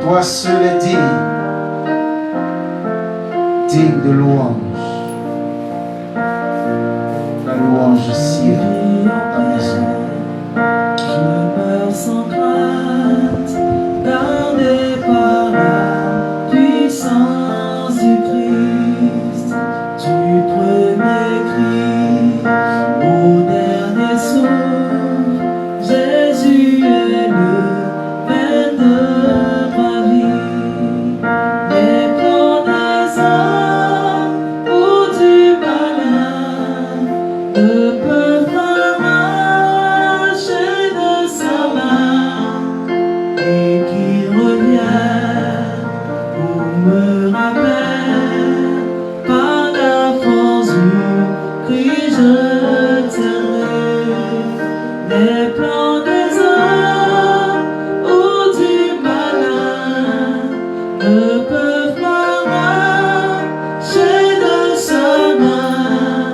Toi seul est digne de louange. La louange sienne ta maison. Je meurs sans crainte, gardé par la puissance du Christ, du premier cri au dernier souffle. Jésus est le maître de ma vie. Les plans des hommes ou du malin ne peuvent m'arracher de sa main, et qui revient ou me rappelle par la force du Christ je tiendrai. Les plans des hommes ou du malin ne peuvent m'arracher de sa main,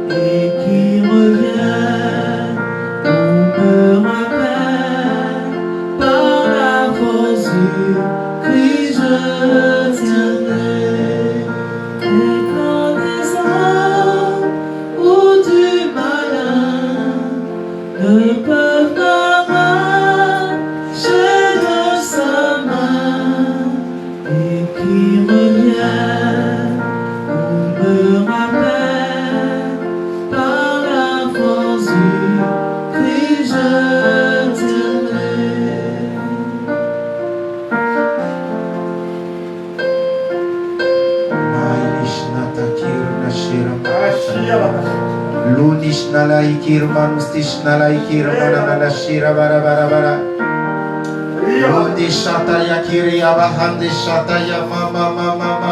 et qui revient ou me rappelle par la force du Christ je tiendrai. Les plans des hommes ou du malin ne peuvent m'arracher de sa main, et qui revient ou me rappelle par la force du Christ je tiendrai. Lunish nalai kirman ustish nalai kirman nala shira bara bara bara. Lundi shata ya kiri abahandi shata ya mama mama mama.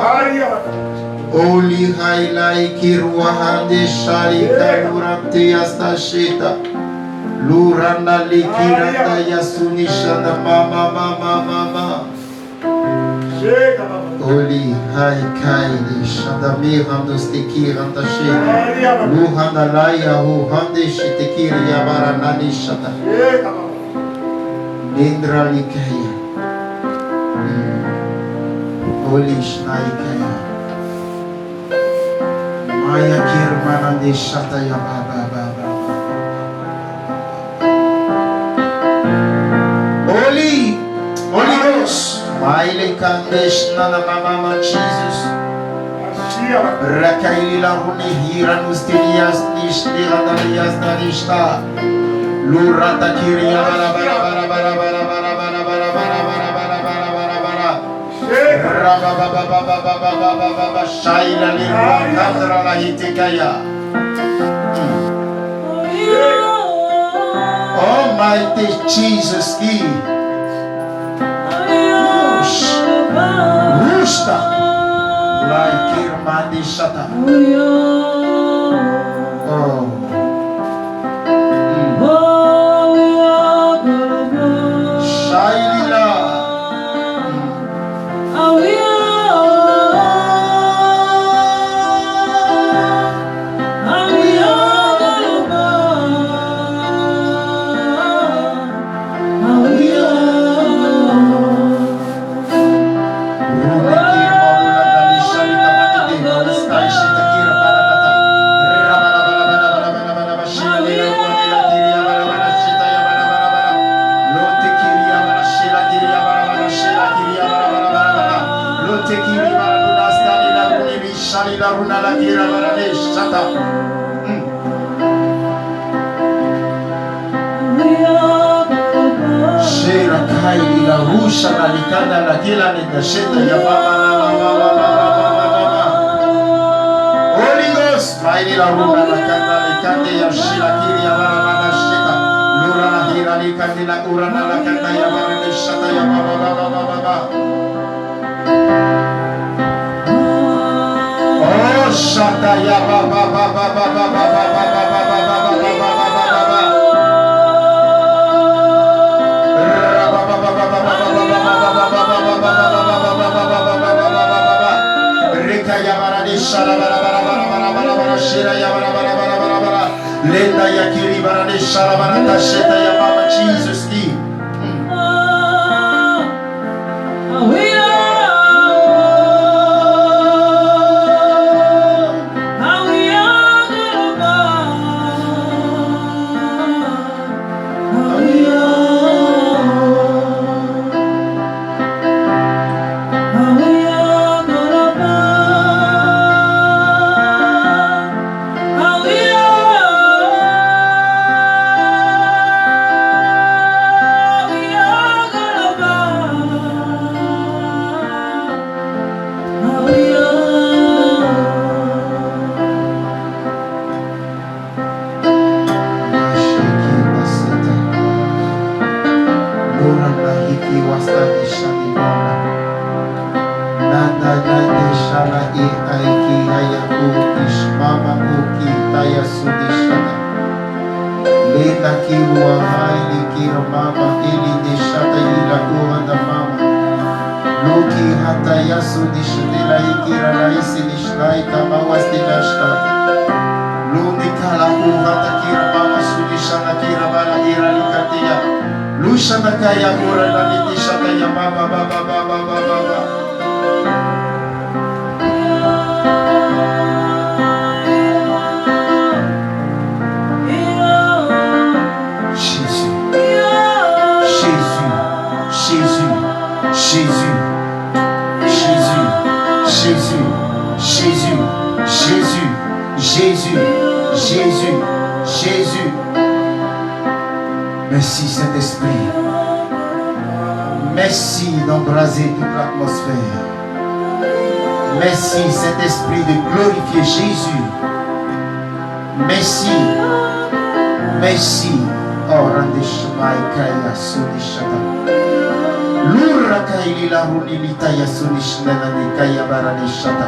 Oli hailai kirwahandi shari kaurante yastashita. Luranda likiranda yasunishanda mama mama mama. Oli hai kaili shandami randos tekir antashita. Luhanda laya hu hande shitekir yabara nani shata. Nindra likaya. Oli shnaikaya. Maya kirmana de shata yababa baba. Oli Ghost. Maile kandesh nana mama Jesus. Rakaili la rune hira nustilias nish nirandalias nanishta. Lurata kiria bara bara bara bara bara bara bara bara bara bara bara bara bara. Raba baba baba baba baba baba shaila lirwa kandra la hitekaya. Almighty Jesus ki. Rusta like Irmandi Shata. Oh. Shailila. La rusha na likanda la kila nitasheta ya mama mama mama. Holy Ghost, maili la runa la kanda likande ya shila kiri ya mama na sheta. Lura na hira likandi la urana la kanda ya mama na sheta ya mama mama mama. Oh shata ya mama mama mama mama Lenda yakiri barane sharabarata sheta ya mama Jesus ki. iki wastani shani bona. Nanda nande shala I aiki ayaku ishmama uki taya sudishana. Lena kiwa haini kira mama ili deshata ila uanda mama. Luki hata yasu dishnila ikira laisi nishlai kama wasdinashta. Luni kala hata kira mama sudishana kira bala ira likatia. Lushana kaya ura na nitishata ya mama baba baba baba. Jésus. Merci Saint-Esprit. Merci d'embraser toute l'atmosphère. Merci Saint-Esprit de glorifier Jésus. Merci. Merci. Oh, Randeshmai Kaya Sunishata. Lura Kaili la Runilita Yasunishna Kaya Baranishata.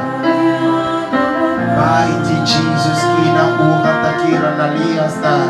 Mighty Jesus, Kina Uhata Kira Nalia Star.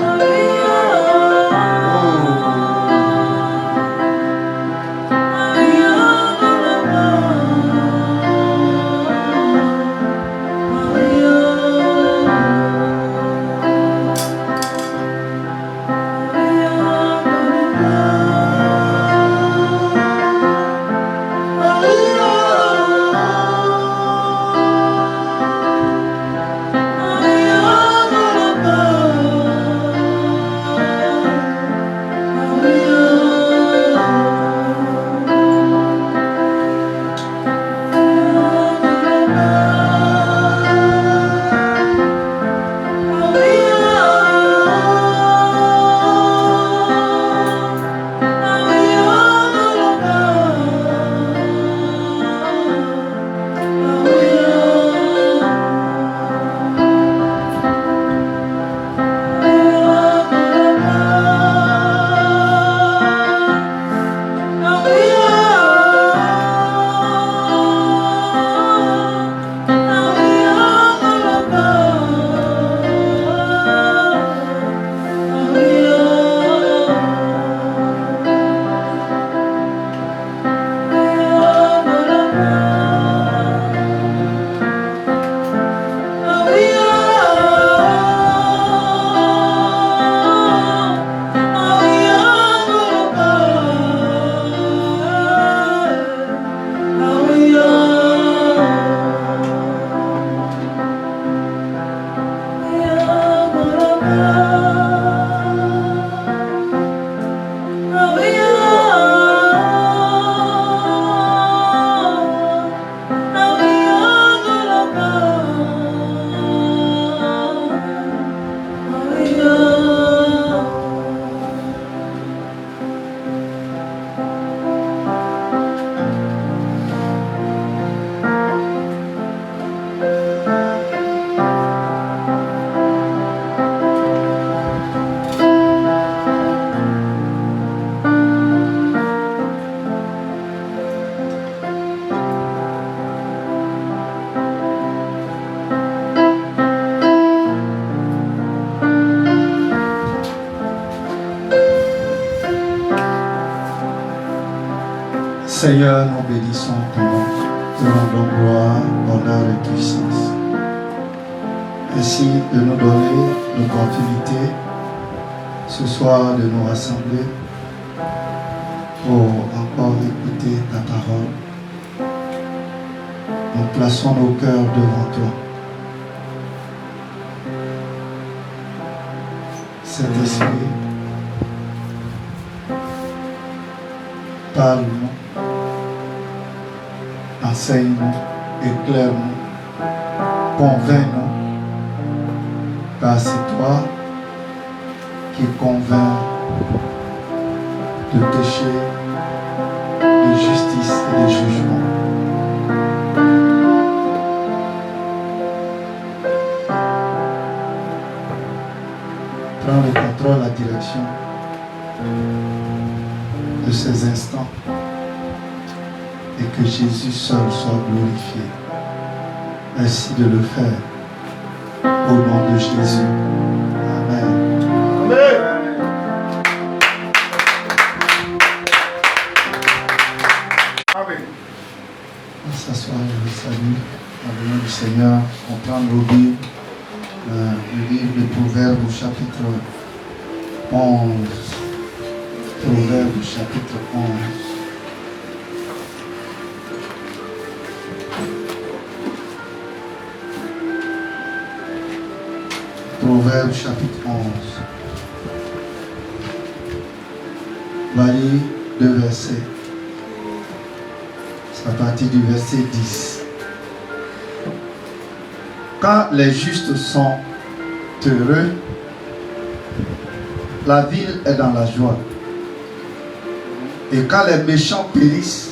Seigneur, nous bénissons ton nom, te rendons gloire, honneur et puissance. Merci de nous donner l'opportunité ce soir de nous rassembler pour encore écouter ta parole. Nous plaçons nos cœurs devant toi. Saint-Esprit, parle-nous. Enseigne-nous, éclaire-nous, convainc-nous, car c'est toi qui convainc de péché, de justice et de jugement. Prends le contrôle, la direction de ces instants et que Jésus seul soit glorifié. Merci de le faire. Au nom de Jésus. Amen. Amen. Amen. On s'assoit, je vous salue. Dans le nom du Seigneur, on prend nos Bibles. Le livre de Proverbes au chapitre 11. Proverbes au chapitre 11. Proverbes chapitre 11. On va lire 2 versets. C'est à partir du verset 10. Quand les justes sont heureux, la ville est dans la joie. Et quand les méchants périssent,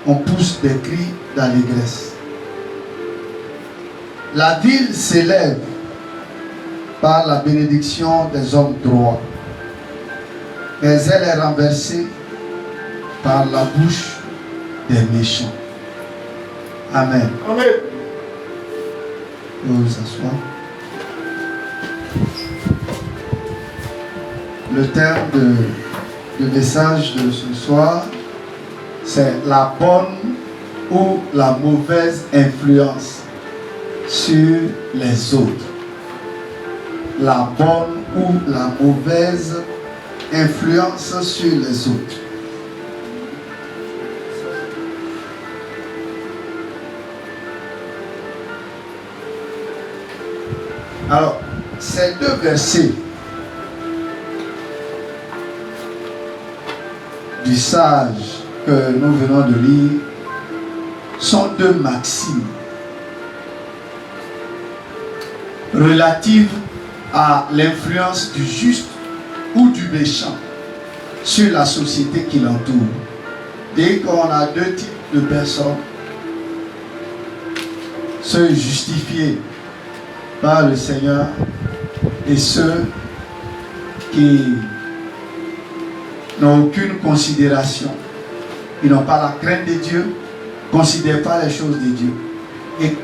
on pousse des cris d'allégresse. La ville s'élève par la bénédiction des hommes droits, mais elle est renversée par la bouche des méchants. Amen. Amen. Vous vous asseoir. Le terme de message de ce soir, c'est la bonne ou la mauvaise influence sur les autres. La bonne ou la mauvaise influence sur les autres. Alors, ces 2 versets du sage que nous venons de lire sont 2 maximes relatives à l'influence du juste ou du méchant sur la société qui l'entoure. Dès qu'on a 2 types de personnes, ceux justifiés par le Seigneur et ceux qui n'ont aucune considération, ils n'ont pas la crainte de Dieu, ne considèrent pas les choses de Dieu. Et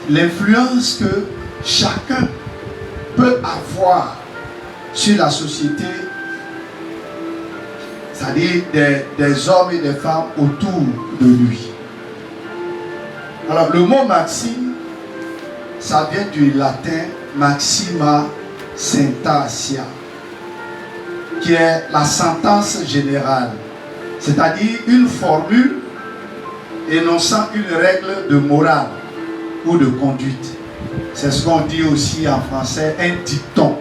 l'influence que chacun peut avoir sur la société, c'est-à-dire des hommes et des femmes autour de lui. Alors le mot maxime, ça vient du latin maxima sentatia, qui est la sentence générale, c'est-à-dire une formule énonçant une règle de morale ou de conduite. C'est ce qu'on dit aussi en français un dicton.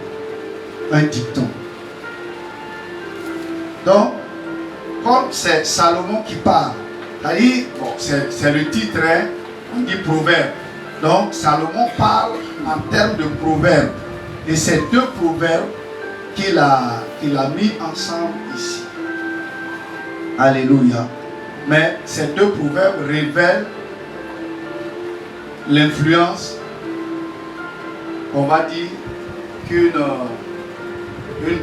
Un dicton. Donc, comme c'est Salomon qui parle, c'est-à-dire, bon, c'est le titre, hein, on dit proverbe. Donc, Salomon parle en termes de proverbes. Et c'est 2 proverbes qu'il a mis ensemble ici. Alléluia. Mais ces 2 proverbes révèlent l'influence, on va dire, qu'une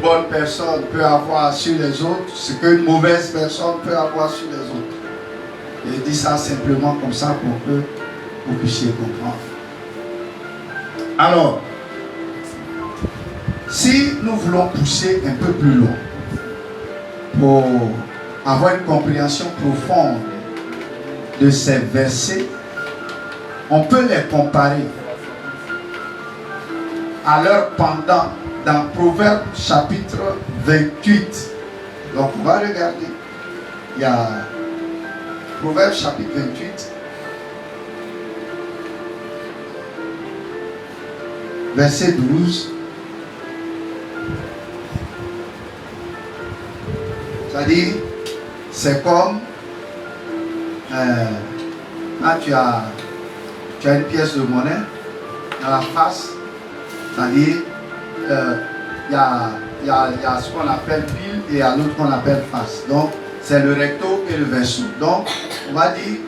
bonne personne peut avoir sur les autres, ce qu'une mauvaise personne peut avoir sur les autres. Et je dis ça simplement comme ça pour que vous puissiez comprendre. Alors, si nous voulons pousser un peu plus loin pour avoir une compréhension profonde de ces versets, on peut les comparer à leur pendant dans Proverbes chapitre 28. Donc on va regarder. Il y a Proverbes chapitre 28. Verset 12. C'est-à-dire, c'est comme quand tu as une pièce de monnaie dans la face, c'est-à-dire il y a ce qu'on appelle pile et il y a l'autre qu'on appelle face. Donc c'est le recto et le verso. Donc on va dire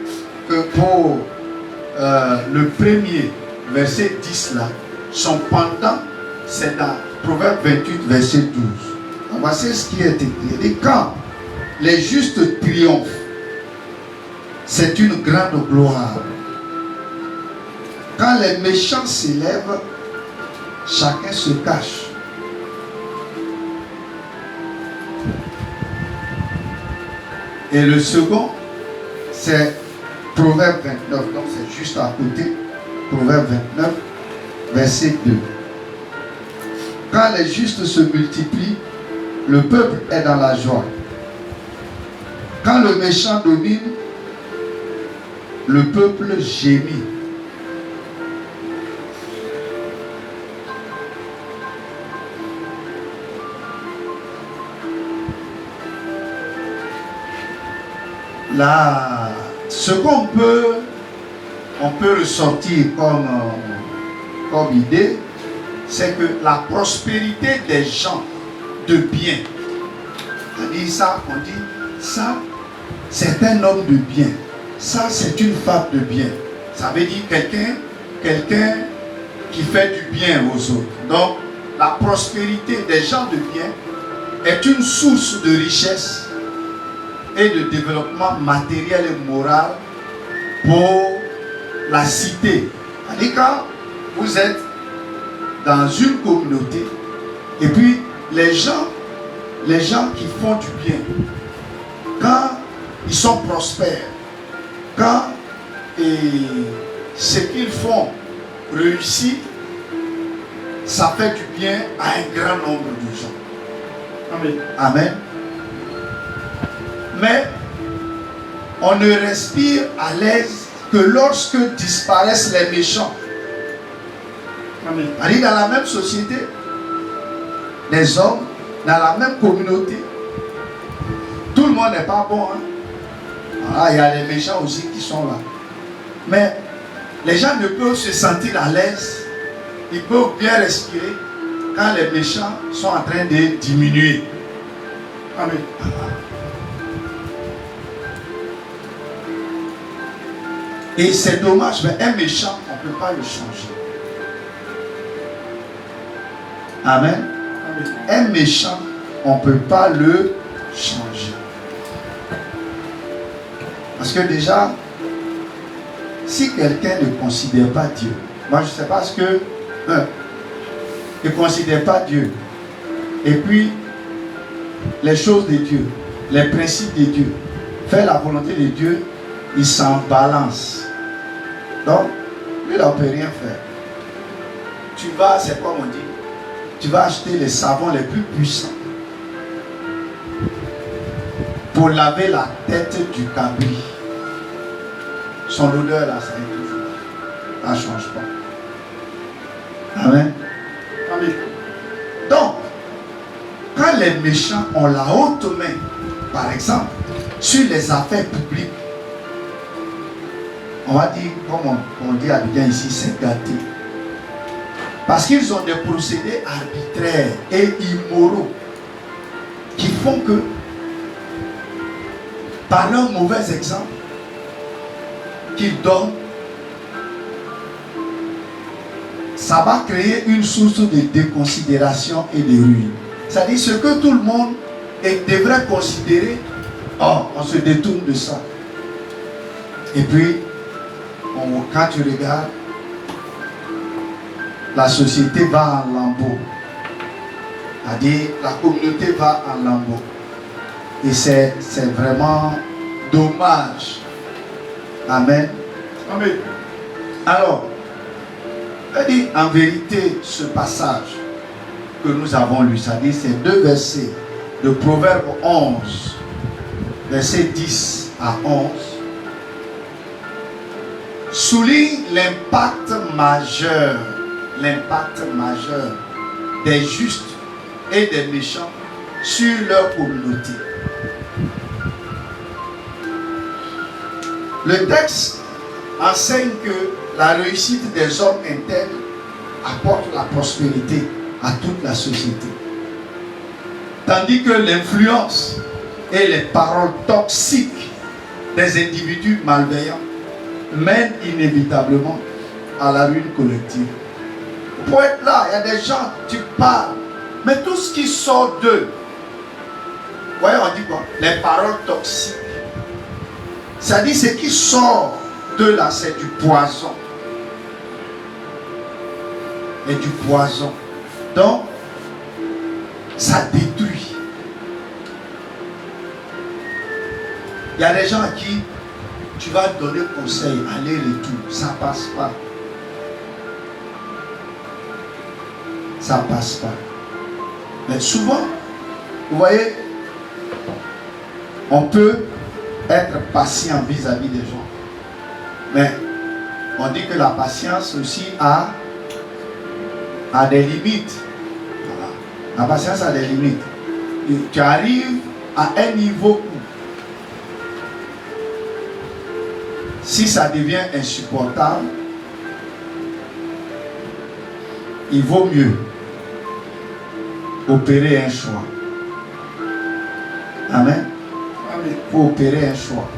que pour le premier verset 10 là, son pendant c'est dans Proverbe 28 verset 12. Voici ce qui est écrit. Il dit, quand les justes triomphent, c'est une grande gloire. Quand les méchants s'élèvent, chacun se cache. Et le second, c'est Proverbe 29, donc c'est juste à côté. Proverbe 29, verset 2. Quand les justes se multiplient, le peuple est dans la joie. Quand le méchant domine, le peuple gémit. Là, ce qu'on peut ressortir comme idée, c'est que la prospérité des gens de bien, on dit ça, c'est un homme de bien, ça c'est une femme de bien. Ça veut dire quelqu'un qui fait du bien aux autres. Donc la prospérité des gens de bien est une source de richesse et de développement matériel et moral pour la cité. C'est-à-dire quand vous êtes dans une communauté et puis les gens qui font du bien, quand ils sont prospères, quand ce qu'ils font réussit, ça fait du bien à un grand nombre de gens. Amen. Amen. Mais on ne respire à l'aise que lorsque disparaissent les méchants. Amen. Dans la même société, les hommes, dans la même communauté, tout le monde n'est pas bon. Il y a les méchants aussi qui sont là. Mais les gens ne peuvent se sentir à l'aise, ils peuvent bien respirer quand les méchants sont en train de diminuer. Amen. Et c'est dommage, mais un méchant, on ne peut pas le changer. Amen. Un méchant, on ne peut pas le changer. Parce que déjà, si quelqu'un ne considère pas Dieu, moi je ne sais pas ce que... ne considère pas Dieu. Et puis, les choses de Dieu, les principes de Dieu, faire la volonté de Dieu, il s'en balance. Donc, lui, il ne peut rien faire. Tu vas, c'est comme on dit, tu vas acheter les savons les plus puissants pour laver la tête du cabri. Son odeur là, ça est toujours. Ça ne change pas. Amen. Amen. Donc, quand les méchants ont la haute main, par exemple, sur les affaires publiques, on va dire, comme on dit à Abidjan ici, c'est gâté. Parce qu'ils ont des procédés arbitraires et immoraux qui font que, par leur mauvais exemple qu'ils donnent, ça va créer une source de déconsidération et de ruine. C'est-à-dire ce que tout le monde devrait considérer, on se détourne de ça. Et puis, quand tu regardes, la société va en lambeaux. C'est-à-dire, la communauté va en lambeaux. Et c'est vraiment dommage. Amen. Amen. Alors, je dis en vérité, ce passage que nous avons lu, c'est-à-dire ces deux versets de Proverbe 11, versets 10 à 11, souligne l'impact majeur des justes et des méchants sur leur communauté. Le texte enseigne que la réussite des hommes intègres apporte la prospérité à toute la société. Tandis que l'influence et les paroles toxiques des individus malveillants mènent inévitablement à la ruine collective. Pour être là, il y a des gens, tu parles, mais tout ce qui sort d'eux voyez, on dit quoi? Les paroles toxiques. Ça dit ce qui sort de là, c'est du poison. Et du poison. Donc, ça détruit. Il y a des gens à qui tu vas donner conseil, aller-retour, ça passe pas. Ça passe pas. Mais souvent, vous voyez, on peut être patient vis-à-vis des gens. Mais on dit que la patience aussi a des limites. Voilà. La patience a des limites. Et tu arrives à un niveau où, si ça devient insupportable, il vaut mieux opérer un choix. Amen. Il faut opérer un choix.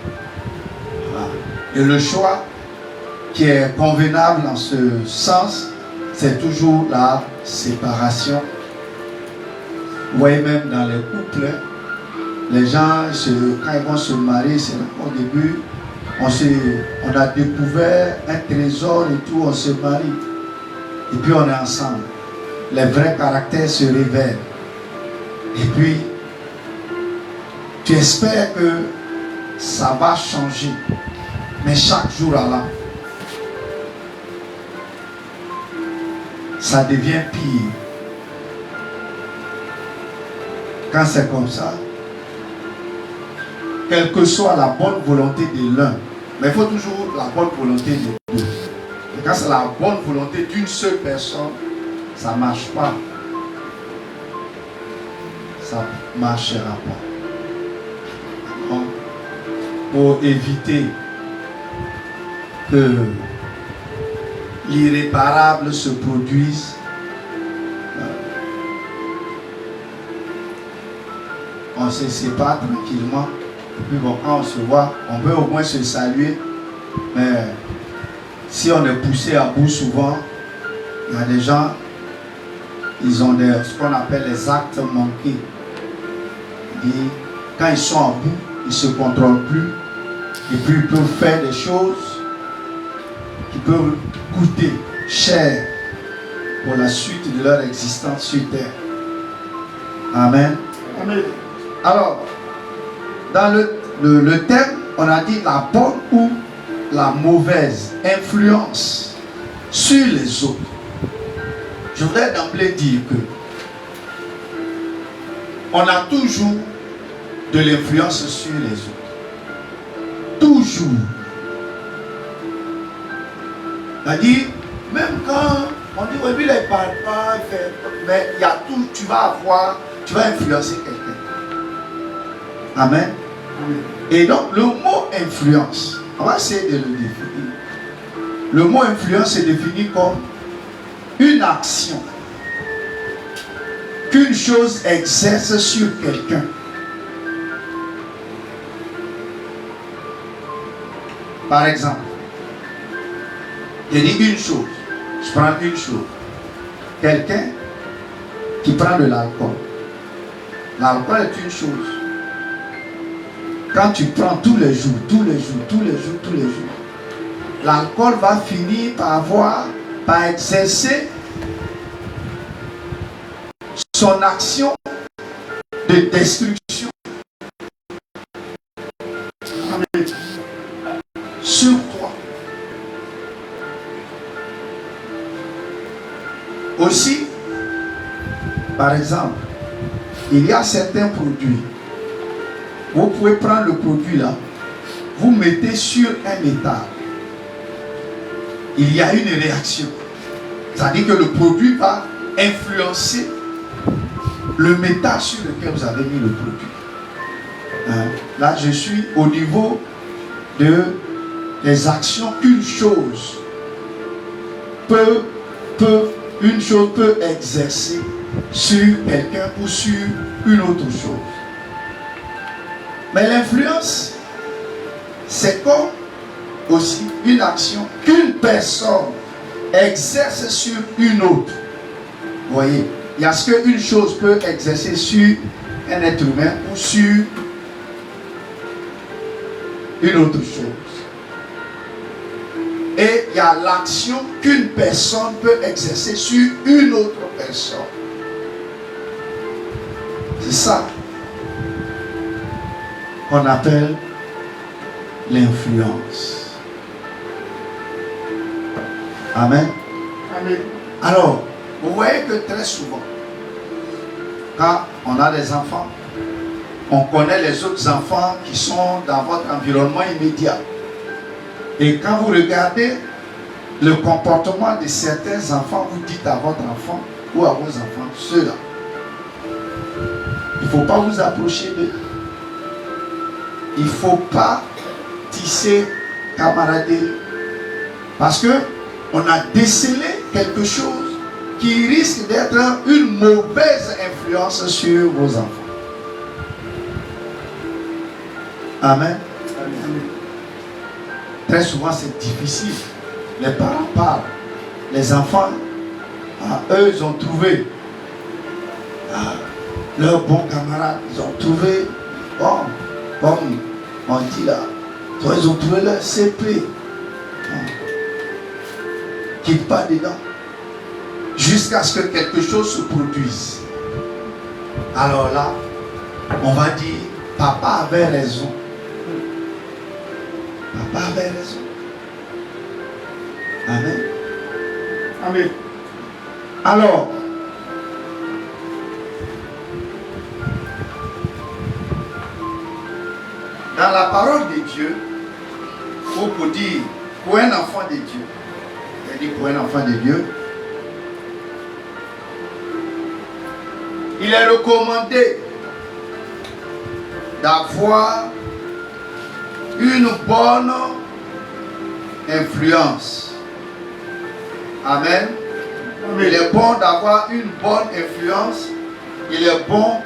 Voilà. Et le choix qui est convenable en ce sens, c'est toujours la séparation. Vous voyez, même dans les couples, les gens, quand ils vont se marier, c'est là qu'au début, on a découvert un trésor et tout, on se marie. Et puis on est ensemble. Les vrais caractères se révèlent. Et puis, tu espères que ça va changer. Mais chaque jour à l'an, ça devient pire. Quand c'est comme ça, quelle que soit la bonne volonté de l'un, mais il faut toujours la bonne volonté de deux. Et quand c'est la bonne volonté d'une seule personne, ça ne marche pas. Ça ne marchera pas. Donc, pour éviter que l'irréparable se produise, on se sépare tranquillement. Et puis bon, quand on se voit, on peut au moins se saluer. Mais si on est poussé à bout souvent, il y a des gens, ils ont ce qu'on appelle les actes manqués. Et quand ils sont à bout, ils ne se contrôlent plus. Et puis ils peuvent faire des choses qui peuvent coûter cher pour la suite de leur existence sur terre. Amen. Amen. Alors, dans le thème, on a dit la bonne ou la mauvaise influence sur les autres. Je voudrais d'emblée dire que on a toujours de l'influence sur les autres. Toujours. C'est-à-dire, même quand on dit, oui, il ne parle pas, mais il y a tout, tu vas influencer quelqu'un. Amen. Et donc, le mot influence, on va essayer de le définir. Le mot influence est défini comme une action qu'une chose exerce sur quelqu'un. Par exemple, je dis une chose, je prends une chose. Quelqu'un qui prend de l'alcool. L'alcool est une chose. Quand tu prends tous les jours, l'alcool va finir par exercer son action de destruction sur toi. Aussi, par exemple, il y a certains produits. Vous pouvez prendre le produit là, vous mettez sur un métal. Il y a une réaction. C'est-à-dire que le produit va influencer le métal sur lequel vous avez mis le produit. Là, je suis au niveau des actions qu'une chose peut exercer sur quelqu'un ou sur une autre chose. Mais l'influence, c'est comme aussi une action qu'une personne exerce sur une autre. Vous voyez, il y a ce qu'une chose peut exercer sur un être humain ou sur une autre chose. Et il y a l'action qu'une personne peut exercer sur une autre personne. C'est ça qu'on appelle l'influence. Amen. Amen. Alors, vous voyez que très souvent, quand on a des enfants, on connaît les autres enfants qui sont dans votre environnement immédiat. Et quand vous regardez le comportement de certains enfants, vous dites à votre enfant ou à vos enfants, ceux-là, il ne faut pas vous approcher d'eux. Il ne faut pas tisser camaraderie. Parce que on a décelé quelque chose qui risque d'être une mauvaise influence sur vos enfants. Amen. Amen. Très souvent c'est difficile. Les parents parlent. Les enfants, eux, ils ont trouvé leurs bons camarades. Ils ont trouvé, bon, comme on dit là, ils ont trouvé leur CP. Quitte pas dedans. Jusqu'à ce que quelque chose se produise. Alors là, on va dire, papa avait raison. Papa avait raison. Amen. Amen. Alors, dans la parole de Dieu, pour dire, pour un enfant de Dieu, il dit pour un enfant de Dieu, il est recommandé d'avoir une bonne influence. Amen. Il est bon d'avoir une bonne influence. Il est bon,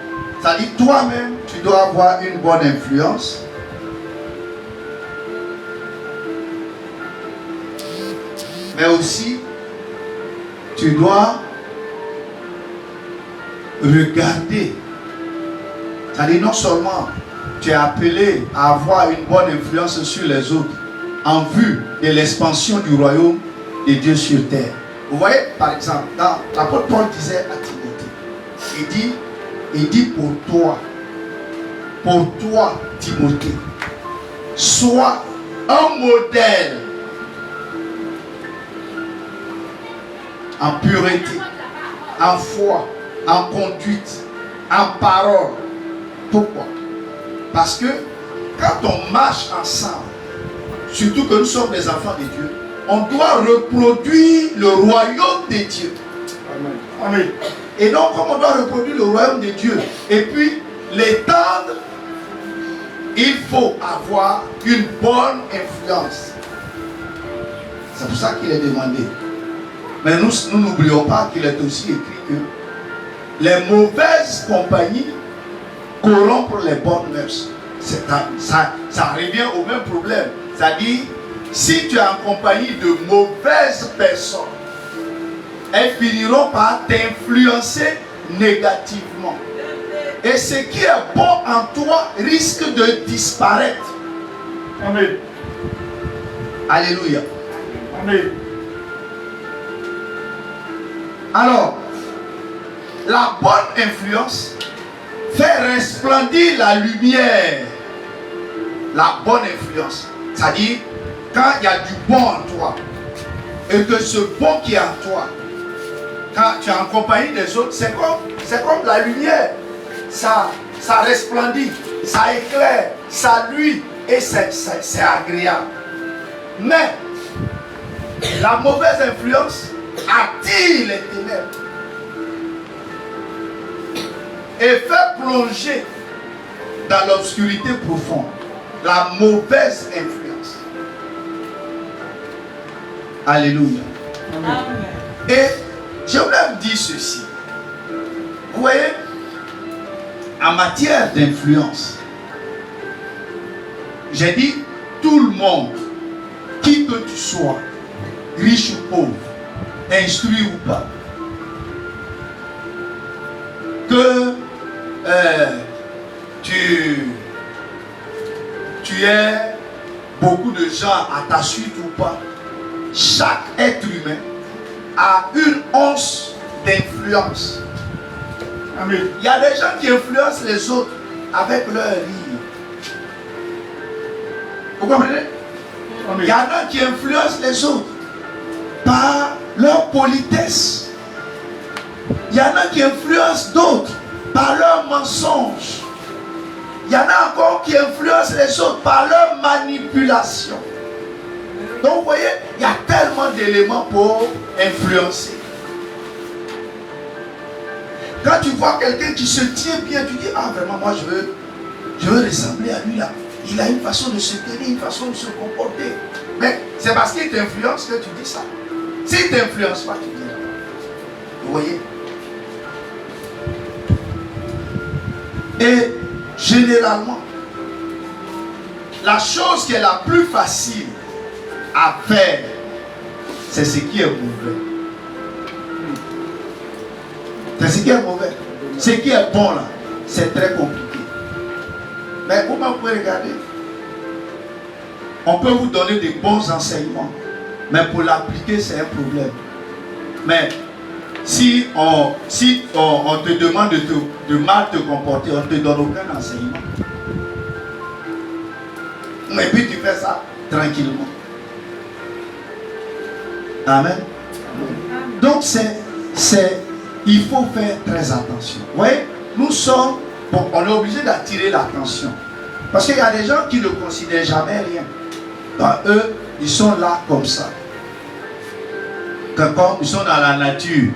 ça dit toi-même, tu dois avoir une bonne influence. Mais aussi, tu dois regarder. Ça dit non seulement tu es appelé à avoir une bonne influence sur les autres en vue de l'expansion du royaume de Dieu sur terre. Vous voyez, par exemple, dans l'apôtre Paul disait à Timothée, il dit pour toi, Timothée, sois un modèle en pureté, en foi, en conduite, en parole. Pourquoi? Parce que quand on marche ensemble, surtout que nous sommes des enfants de Dieu, on doit reproduire le royaume de Dieu. Amen. Amen. Et donc, comme on doit reproduire le royaume de Dieu, et puis l'étendre, il faut avoir une bonne influence. C'est pour ça qu'il est demandé. Mais nous n'oublions pas qu'il est aussi écrit que les mauvaises compagnies corrompent les bonnes mœurs. Ça revient au même problème. C'est-à-dire, si tu es en compagnie de mauvaises personnes, elles finiront par t'influencer négativement. Et ce qui est bon en toi risque de disparaître. Amen. Alléluia. Amen. Alors, la bonne influence fait resplendir la lumière. La bonne influence, c'est-à-dire quand il y a du bon en toi et que ce bon qui est en toi, quand tu es en compagnie des autres, c'est comme la lumière. Ça resplendit, ça éclaire, ça luit et c'est agréable. Mais la mauvaise influence attire les ténèbres et fait plonger dans l'obscurité profonde. La mauvaise influence. Alléluia. Amen. Et je voulais vous dire ceci. Vous voyez, en matière d'influence, j'ai dit tout le monde, qui que tu sois, riche ou pauvre, instruit ou pas, que tu aies beaucoup de gens à ta suite ou pas, chaque être humain a une once d'influence. Amen. Il y a des gens qui influencent les autres avec leur rire. Vous comprenez? Il y en a qui influencent les autres par leur politesse. Il y en a qui influencent d'autres par leurs mensonges. Il y en a encore qui influencent les autres par leur manipulation. Donc vous voyez, il y a tellement d'éléments pour influencer. Quand tu vois quelqu'un qui se tient bien, tu dis, ah vraiment, moi je veux ressembler à lui là. Il a une façon de se tenir, une façon de se comporter. Mais c'est parce qu'il t'influence que tu dis ça. S'il ne t'influence pas, tu dis. Vous voyez? Et généralement, la chose qui est la plus facile à faire, c'est ce qui est mauvais. C'est ce qui est mauvais. Ce qui est bon là, c'est très compliqué. Mais comment vous pouvez regarder? On peut vous donner des bons enseignements, mais pour l'appliquer, c'est un problème. Mais si on te demande de mal te comporter, on ne te donne aucun enseignement. Et puis tu fais ça tranquillement. Amen. Donc il faut faire très attention. Vous voyez, on est obligé d'attirer l'attention. Parce qu'il y a des gens qui ne considèrent jamais rien. Donc eux, ils sont là comme ça. Comme ils sont dans la nature,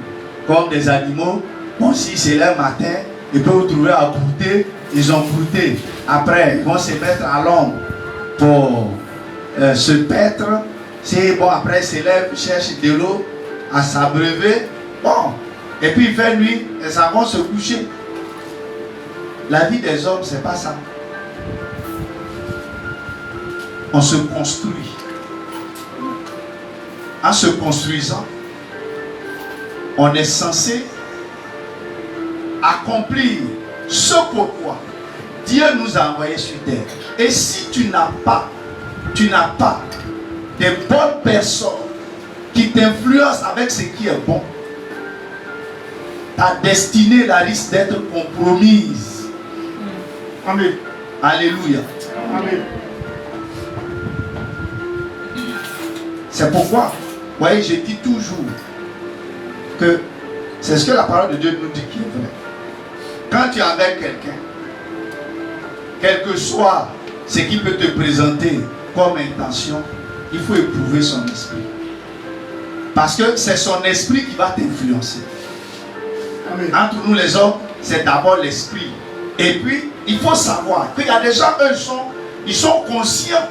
comme des animaux. Bon, si c'est leur matin, ils peuvent vous trouver à brouter, ils ont brouté. Après, ils vont se mettre à l'ombre pour se paître. Bon, après, ils se lèvent, ils cherchent de l'eau à s'abreuver. Bon, et puis il fait nuit, et ça va se coucher. La vie des hommes, c'est pas ça. On se construit. En se construisant, on est censé accomplir ce pourquoi Dieu nous a envoyés sur terre. Et si tu n'as pas des bonnes personnes qui t'influencent avec ce qui est bon, ta destinée la risque d'être compromise. Amen. Alléluia. Amen. C'est pourquoi, vous voyez, je dis toujours que c'est ce que la parole de Dieu nous dit qui est vrai. Quand tu es avec quelqu'un, quel que soit ce qui peut te présenter comme intention, il faut éprouver son esprit. Parce que c'est son esprit qui va t'influencer. Amen. Entre nous les hommes, c'est d'abord l'esprit. Et puis, il faut savoir qu'il y a des gens, eux, ils sont conscients.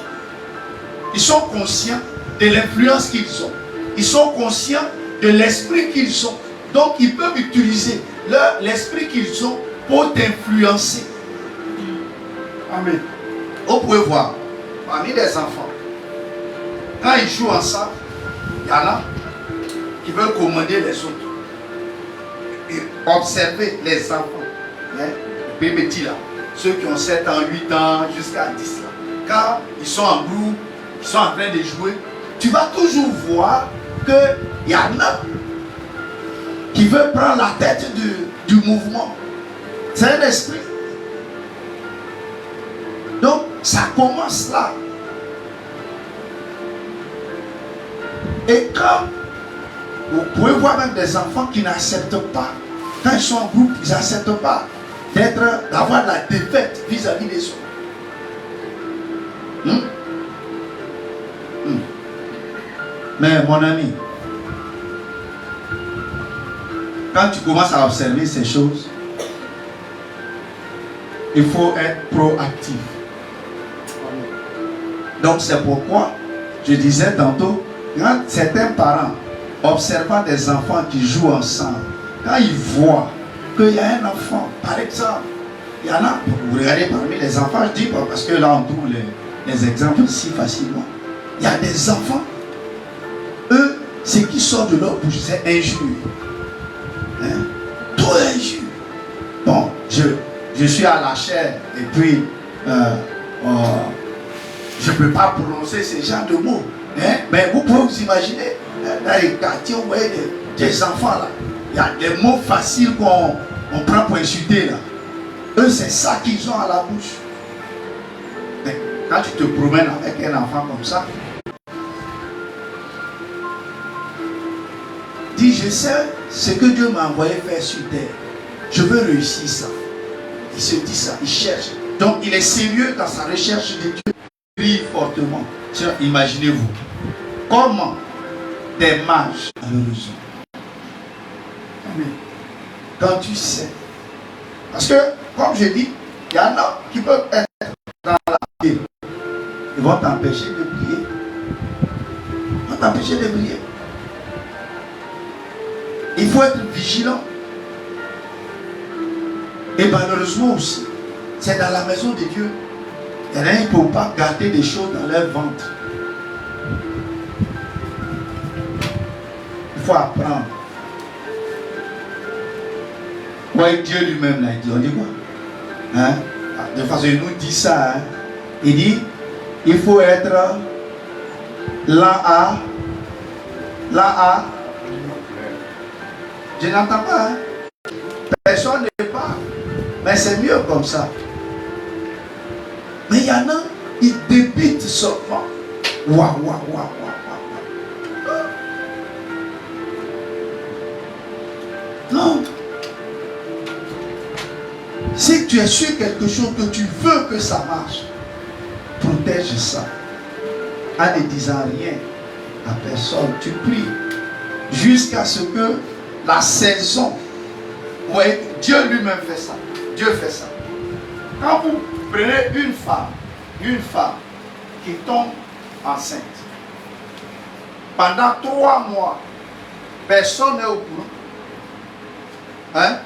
Ils sont conscients de l'influence qu'ils ont. Ils sont conscients de l'esprit qu'ils ont. Donc, ils peuvent utiliser l'esprit qu'ils ont pour t'influencer. Amen. Vous pouvez voir, parmi les enfants, quand ils jouent ensemble, il y en a qui veulent commander les autres. Et observer les enfants, hein, les petits là, ceux qui ont 7 ans, 8 ans, jusqu'à 10 là. Quand ils sont en groupe, ils sont en train de jouer, tu vas toujours voir qu'il y en a qui veut prendre la tête du mouvement. C'est un esprit. Donc, ça commence là. Et quand vous pouvez voir même des enfants qui n'acceptent pas, quand ils sont en groupe, ils n'acceptent pas d'avoir la défaite vis-à-vis des autres. Mais mon ami, quand tu commences à observer ces choses, il faut être proactif. Donc c'est pourquoi je disais tantôt, quand certains parents observant des enfants qui jouent ensemble, quand ils voient qu'il y a un enfant, par exemple, il y en a, vous regardez parmi les enfants, je dis pas parce que là on trouve les exemples si facilement. Il y a des enfants, eux, ce qui sort de leur bouche, c'est injure. Hein? Tout injure. Bon, je suis à la chaire et puis peux pas prononcer ces genres de mots. Hein? Mais vous pouvez vous imaginer, dans les quartiers, vous voyez des enfants là. Il y a des mots faciles qu'on prend pour insulter là. Eux, c'est ça qu'ils ont à la bouche. Mais quand tu te promènes avec un enfant comme ça, dis, je sais ce que Dieu m'a envoyé faire sur terre. Je veux réussir ça. Il se dit ça, il cherche. Donc il est sérieux dans sa recherche de Dieu. Il prie fortement. Imaginez-vous, comment des mages, malheureusement, quand tu sais, parce que, comme je dis, il y en a qui peuvent être dans la vie. Ils vont t'empêcher de prier. Ils vont t'empêcher de prier. Il faut être vigilant. Et malheureusement aussi, c'est dans la maison de Dieu. Il y en a qui ne peuvent pas garder des choses dans leur ventre. Il faut apprendre. Ouais, Dieu lui-même l'a dit. On dit quoi? Hein? De toute façon, il nous dit ça. Hein? Il dit, il faut être là à. Je n'entends pas. Hein? Personne ne parle. Mais c'est mieux comme ça. Mais il y en a, ils débitent seulement. Waouh. Non. Si tu es sur quelque chose que tu veux que ça marche, protège ça. En ne disant rien à personne, tu pries jusqu'à ce que la saison, ouais, Dieu lui-même fait ça. Dieu fait ça. Quand vous prenez une femme qui tombe enceinte, pendant 3 mois, personne n'est au courant. Hein?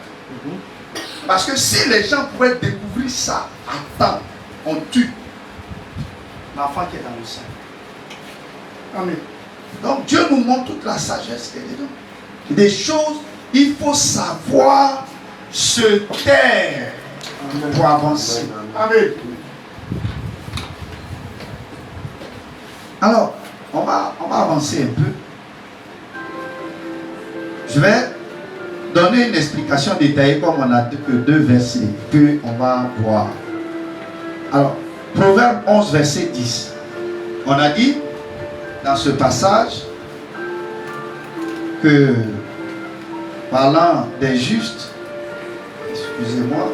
Parce que si les gens pouvaient découvrir ça à temps, on tue l'enfant qui est dans le sein. Amen. Donc Dieu nous montre toute la sagesse qu'il y a dedans. Des choses, il faut savoir se taire pour avancer. Amen. Alors, on va avancer un peu. Je vais donner une explication détaillée comme on a que 2 versets que on va voir. Alors, Proverbe 11, verset 10. On a dit dans ce passage que parlant des justes, excusez-moi,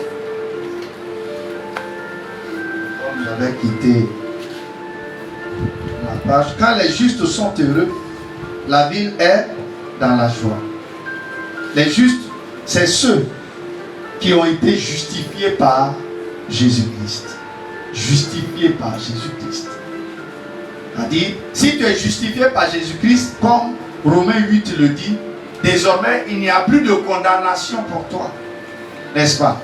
comme j'avais quitté la page, quand les justes sont heureux, la ville est dans la joie. Les justes, c'est ceux qui ont été justifiés par Jésus-Christ. Justifiés par Jésus-Christ. C'est-à-dire, si tu es justifié par Jésus-Christ, comme Romains 8 le dit, désormais, il n'y a plus de condamnation pour toi. N'est-ce pas?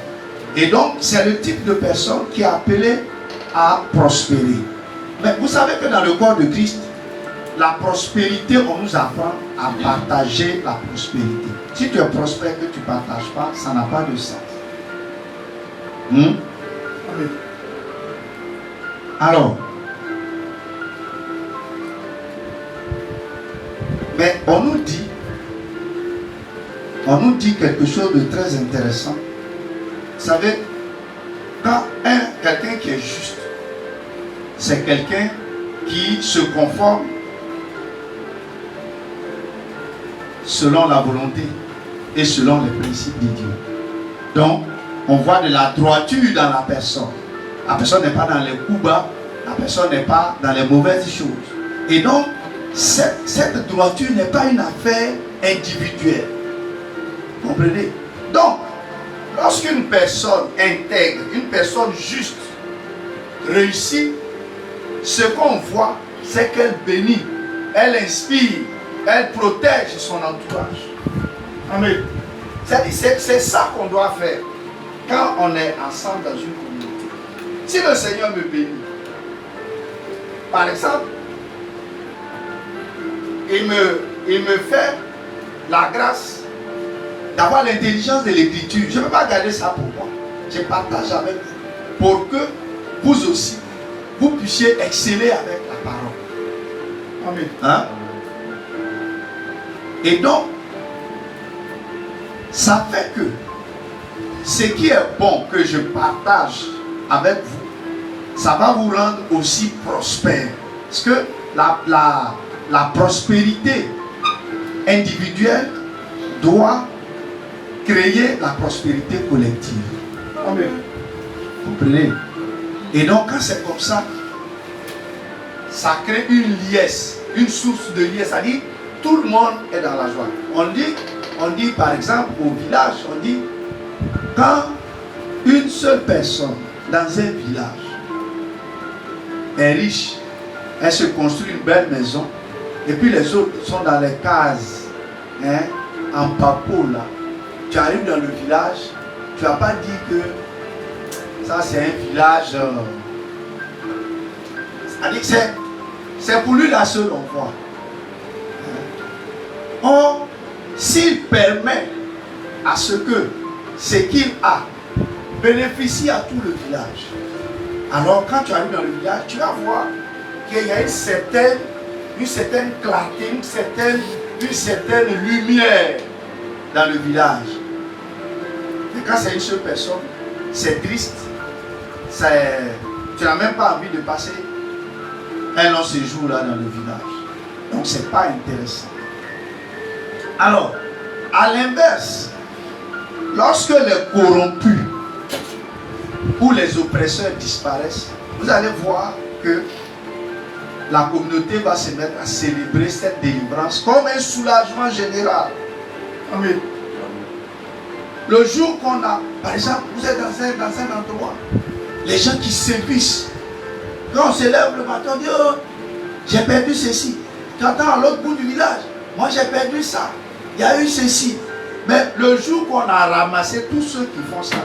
Et donc, c'est le type de personne qui est appelé à prospérer. Mais vous savez que dans le corps de Christ, la prospérité, on nous apprend à partager la prospérité. Si tu es prospère que tu ne partages pas, ça n'a pas de sens. Alors, mais on nous dit quelque chose de très intéressant. Vous savez, quand quelqu'un qui est juste, c'est quelqu'un qui se conforme selon la volonté et selon les principes de Dieu. Donc, on voit de la droiture dans la personne. La personne n'est pas dans les coups bas, la personne n'est pas dans les mauvaises choses. Et donc, cette droiture n'est pas une affaire individuelle. Comprenez? Donc, lorsqu'une personne intègre, une personne juste, réussit, ce qu'on voit, c'est qu'elle bénit, elle inspire, elle protège son entourage. Amen. C'est ça qu'on doit faire quand on est ensemble dans une communauté. Si le Seigneur me bénit, par exemple, il me fait la grâce d'avoir l'intelligence de l'écriture. Je ne peux pas garder ça pour moi. Je partage avec vous pour que vous aussi, vous puissiez exceller avec la parole. Amen. Hein? Et donc, ça fait que ce qui est bon que je partage avec vous, ça va vous rendre aussi prospère. Parce que la prospérité individuelle doit créer la prospérité collective. Amen. Vous comprenez? Et donc, quand c'est comme ça, ça crée une liesse, une source de liesse. C'est-à-dire, tout le monde est dans la joie. On dit par exemple au village, on dit, quand une seule personne dans un village est riche, elle se construit une belle maison, et puis les autres sont dans les cases, hein, en papo là. Tu arrives dans le village, tu vas pas dire que ça c'est un village. C'est-à-dire que c'est pour lui la seule envoi. Or, s'il permet à ce qu'il a bénéficie à tout le village, alors quand tu arrives dans le village, tu vas voir qu'il y a une certaine clarté, une certaine lumière dans le village. Mais quand c'est une seule personne, c'est triste. Tu n'as même pas envie de passer un long séjour là dans le village. Donc c'est pas intéressant. Alors, à l'inverse, lorsque les corrompus ou les oppresseurs disparaissent, vous allez voir que la communauté va se mettre à célébrer cette délivrance comme un soulagement général. Amen. Le jour qu'on a, par exemple, vous êtes dans un endroit, les gens qui sévissent, quand on se lève le matin, on dit, oh, j'ai perdu ceci. Tu entends à l'autre bout du village, moi j'ai perdu ça. Il y a eu ceci. Mais le jour qu'on a ramassé tous ceux qui font ça,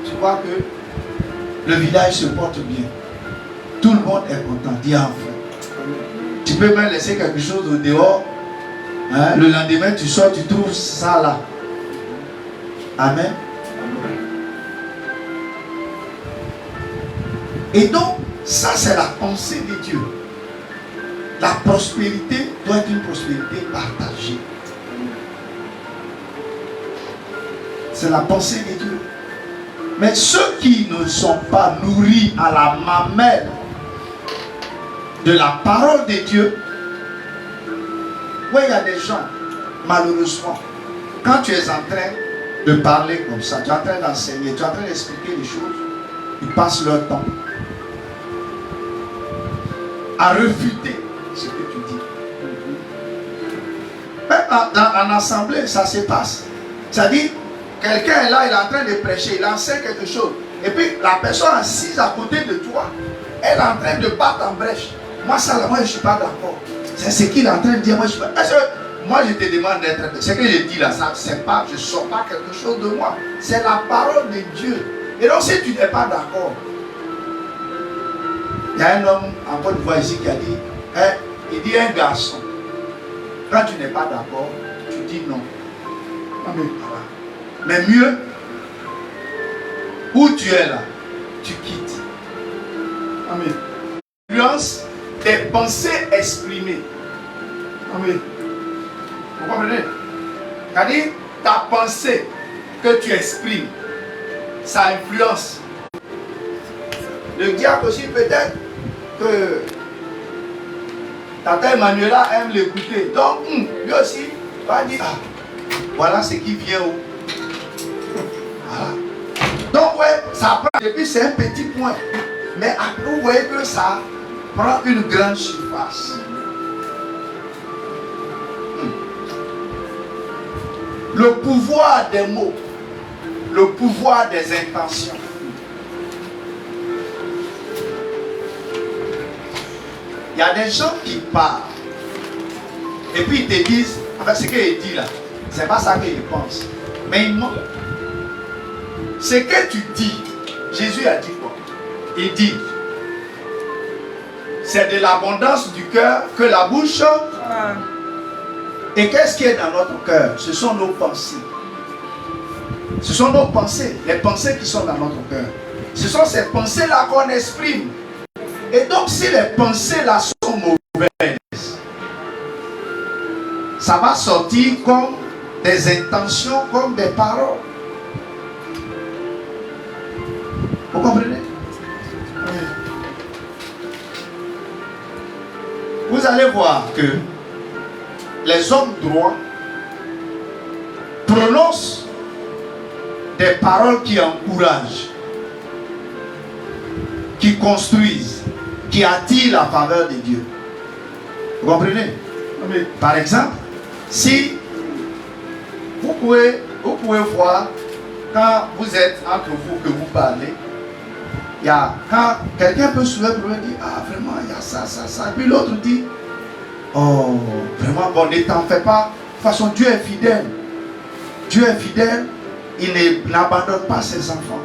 tu vois que le village se porte bien. Tout le monde est content. Dis enfin. Tu peux même laisser quelque chose au dehors. Hein? Le lendemain, tu sors, tu trouves ça là. Amen. Et donc, ça c'est la pensée de Dieu. La prospérité doit être une prospérité partagée. C'est la pensée de Dieu. Mais ceux qui ne sont pas nourris à la mamelle de la parole de Dieu, oui, il y a des gens, malheureusement, quand tu es en train de parler comme ça, tu es en train d'enseigner, tu es en train d'expliquer les choses, ils passent leur temps à refuter ce que tu dis. Même en assemblée, ça se passe. C'est-à-dire, quelqu'un est là, il est en train de prêcher, il enseigne quelque chose. Et puis, la personne assise à côté de toi, elle est en train de battre en brèche. Moi, ça, moi, je ne suis pas d'accord. C'est ce qu'il est en train de dire. Moi, je te demande d'être. Ce que je dis là, ça, c'est pas, je ne sors pas quelque chose de moi. C'est la parole de Dieu. Et donc, si tu n'es pas d'accord, il y a un homme en Côte d'Ivoire ici qui a dit, il dit un garçon, quand tu n'es pas d'accord, tu dis non. Amen. Voilà. Mais mieux, où tu es là, tu quittes. Amen. L'influence des pensées exprimées. Amen. Vous comprenez? C'est-à-dire, ta pensée que tu exprimes, ça influence. Le diable aussi peut-être que Tata Emmanuela aime l'écouter. Donc, lui aussi va dire, ah, voilà ce qui vient où. Voilà. Donc, ouais, ça prend. Et puis, c'est un petit point. Mais après, vous voyez que ça prend une grande surface. Le pouvoir des mots, le pouvoir des intentions. Il y a des gens qui parlent et puis ils te disent, enfin ce qu'il dit là, c'est pas ça qu'ils pensent. Mais ils mentent. Ce que tu dis, Jésus a dit quoi? Il dit, c'est de l'abondance du cœur que la bouche. Et qu'est-ce qui est dans notre cœur? Ce sont nos pensées. Ce sont nos pensées, les pensées qui sont dans notre cœur. Ce sont ces pensées-là qu'on exprime. Et donc, si les pensées-là sont mauvaises, ça va sortir comme des intentions, comme des paroles. Vous comprenez? Vous allez voir que les hommes droits prononcent des paroles qui encouragent, qui construisent, qui attirent la faveur de Dieu. Vous comprenez? Amen. Par exemple, si vous pouvez voir quand vous êtes entre vous que vous parlez, quand quelqu'un peut soulever pour dire ah vraiment il y a ça, puis l'autre dit oh vraiment bon ne t'en fais pas, de toute façon Dieu est fidèle. Dieu est fidèle, il n'abandonne pas ses enfants.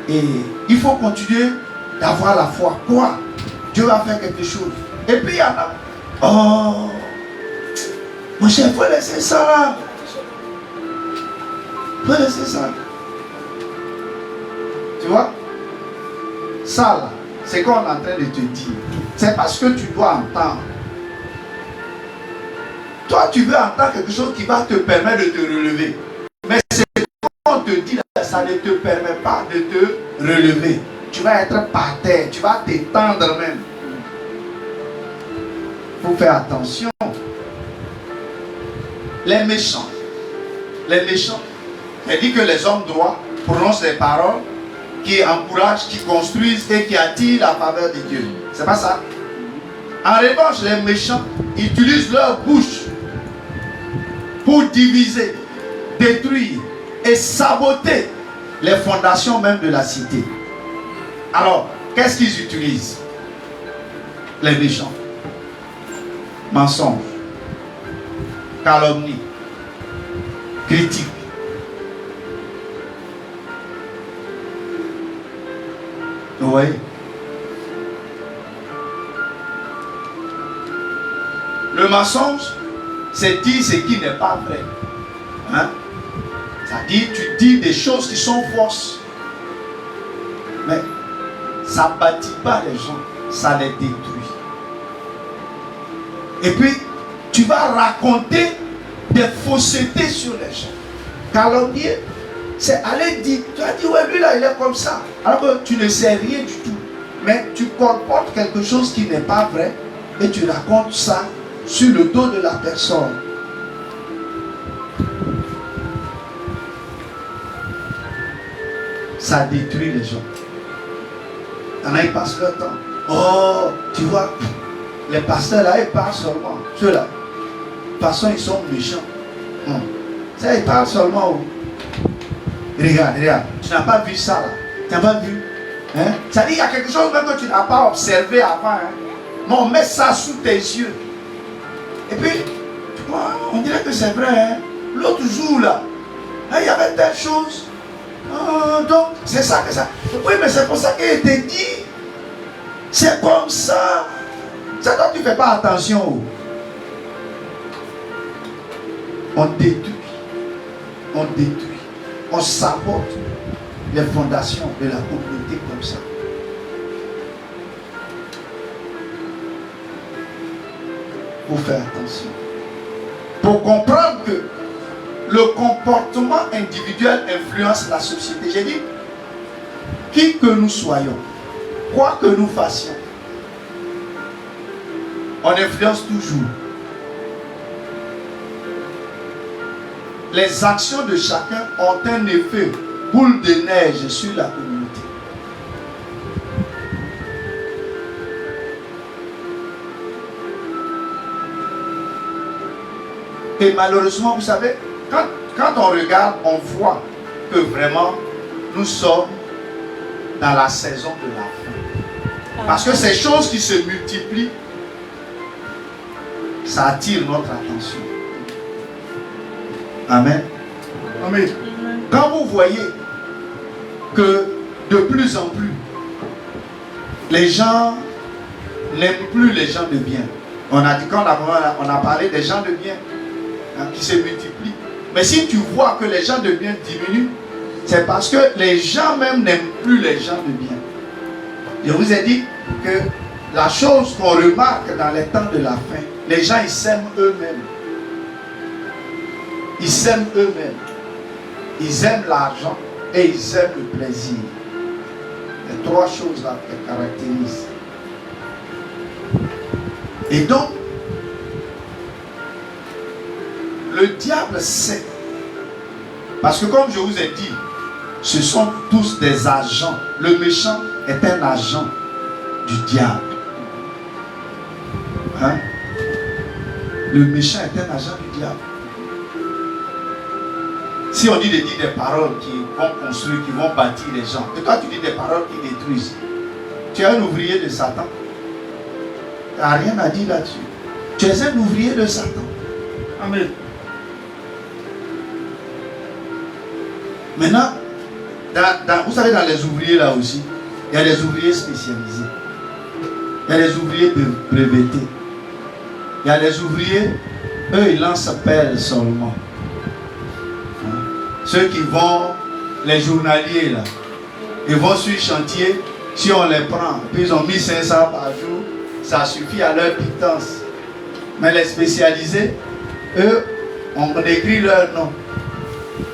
Et il faut continuer d'avoir la foi. Quoi? Dieu va faire quelque chose. Et puis il y en a. Oh, mon cher, il faut laisser ça là. Il faut laisser ça. Tu vois? Ça là, c'est qu'on est en train de te dire. C'est parce que tu dois entendre. Toi, tu veux entendre quelque chose qui va te permettre de te relever. Mais c'est qu'on te dit là, ça ne te permet pas de te relever. Tu vas être par terre, tu vas t'étendre même. Il faut faire attention. Les méchants, elle dit que les hommes droits prononcent des paroles qui encouragent, qui construisent et qui attirent la faveur de Dieu. C'est pas ça? En revanche, les méchants utilisent leur bouche pour diviser, détruire et saboter les fondations même de la cité. Alors, qu'est-ce qu'ils utilisent? Les méchants. Mensonges, calomnie, critique. Vous voyez? Le mensonge, c'est dire ce qui n'est pas vrai. Hein? C'est-à-dire, tu dis des choses qui sont fausses. Mais ça ne bâtit pas les gens, ça les détruit. Et puis, tu vas raconter des faussetés sur les gens. Calomnier, c'est aller dire, tu as dit, ouais, lui là, il est comme ça. Alors que tu ne sais rien du tout. Mais tu comportes quelque chose qui n'est pas vrai et tu racontes ça sur le dos de la personne. Ça détruit les gens. Il y en a, ils passent leur temps. Oh, tu vois, les pasteurs là, ils parlent seulement. Ceux-là, parce qu'ils sont méchants. Ça, ils parlent seulement. Regarde, tu n'as pas vu ça là. Tu n'as pas vu. Hein? Ça dit qu'il y a quelque chose même que tu n'as pas observé avant. Hein? Mais on met ça sous tes yeux. Et puis, tu vois, on dirait que c'est vrai. Hein? L'autre jour là, hein, il y avait telle chose. Donc, c'est ça que ça. Oui, mais c'est pour ça qu'il était dit. C'est comme ça. C'est toi, tu ne fais pas attention. On détruit. On sabote les fondations de la communauté comme ça. Pour faire attention. Pour comprendre que le comportement individuel influence la société. J'ai dit, qui que nous soyons, quoi que nous fassions, on influence toujours. Les actions de chacun ont un effet boule de neige sur la communauté. Et malheureusement, vous savez, quand on regarde, on voit que vraiment nous sommes dans la saison de la fin. Parce que ces choses qui se multiplient, ça attire notre attention. Amen. Amen. Quand vous voyez que de plus en plus, les gens n'aiment plus les gens de bien. On a dit, quand on a parlé des gens de bien, hein, qui se multiplient. Mais si tu vois que les gens de bien diminuent, c'est parce que les gens même n'aiment plus les gens de bien. Je vous ai dit que la chose qu'on remarque dans les temps de la fin, les gens ils s'aiment eux-mêmes. Ils s'aiment eux-mêmes. Ils aiment l'argent et ils aiment le plaisir. Les trois choses là qui caractérisent. Et donc, le diable sait. Parce que comme je vous ai dit, ce sont tous des agents. Le méchant est un agent du diable. Hein? Le méchant est un agent du diable. Si on dit de dire des paroles qui vont construire, qui vont bâtir les gens, et toi tu dis des paroles qui détruisent, tu es un ouvrier de Satan. Tu n'as rien à dire là-dessus. Tu es un ouvrier de Satan. Amen. Maintenant, vous savez, dans les ouvriers là aussi, il y a des ouvriers spécialisés. Il y a des ouvriers brevetés. Il y a des ouvriers, eux, ils lancent pelle seulement. Hein? Ceux qui vont, les journaliers là, ils vont sur le chantier, si on les prend, puis ils ont mis 500 par jour, ça suffit à leur pitance. Mais les spécialisés, eux, on écrit leur nom.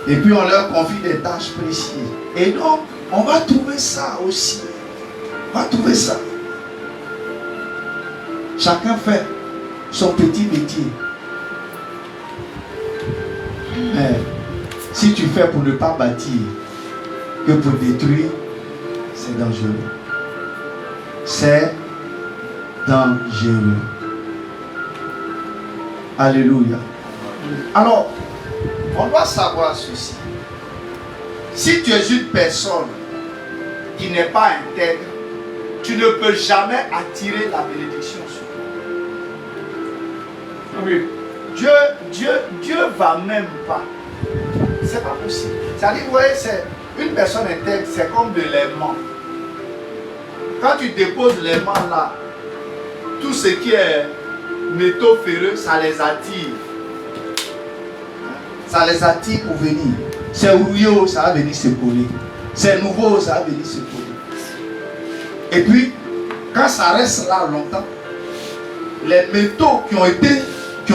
Et puis on leur confie des tâches précises. Et donc, on va trouver ça aussi. On va trouver ça. Chacun fait son petit métier. Mais si tu fais pour ne pas bâtir, que pour détruire, c'est dangereux. C'est dangereux. Alléluia. Alors, on doit savoir ceci. Si tu es une personne qui n'est pas intègre, tu ne peux jamais attirer la bénédiction sur toi. Oui. Dieu va même pas. C'est pas possible. C'est-à-dire, vous voyez, c'est une personne intègre, c'est comme de l'aimant. Quand tu déposes l'aimant là, tout ce qui est métaux ferreux, ça les attire. Ça les attire pour venir. C'est rouillot, ça va venir se coller. C'est nouveau, ça va venir se coller. Et puis, quand ça reste là longtemps, les métaux qui ont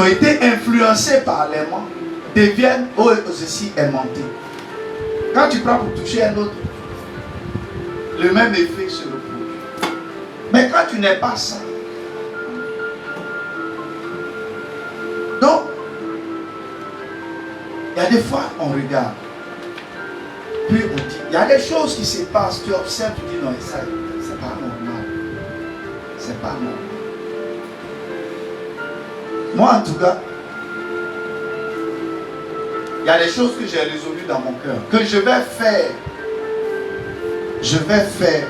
été influencés par l'aimant deviennent eux aussi aimantés. Quand tu prends pour toucher un autre, le même effet se reproduit. Mais quand tu n'es pas ça, donc, il y a des fois, on regarde, puis on dit, il y a des choses qui se passent, tu observes, tu dis, non, ça, c'est pas normal. C'est pas normal. Moi, en tout cas, il y a des choses que j'ai résolues dans mon cœur, que je vais faire. Je vais faire.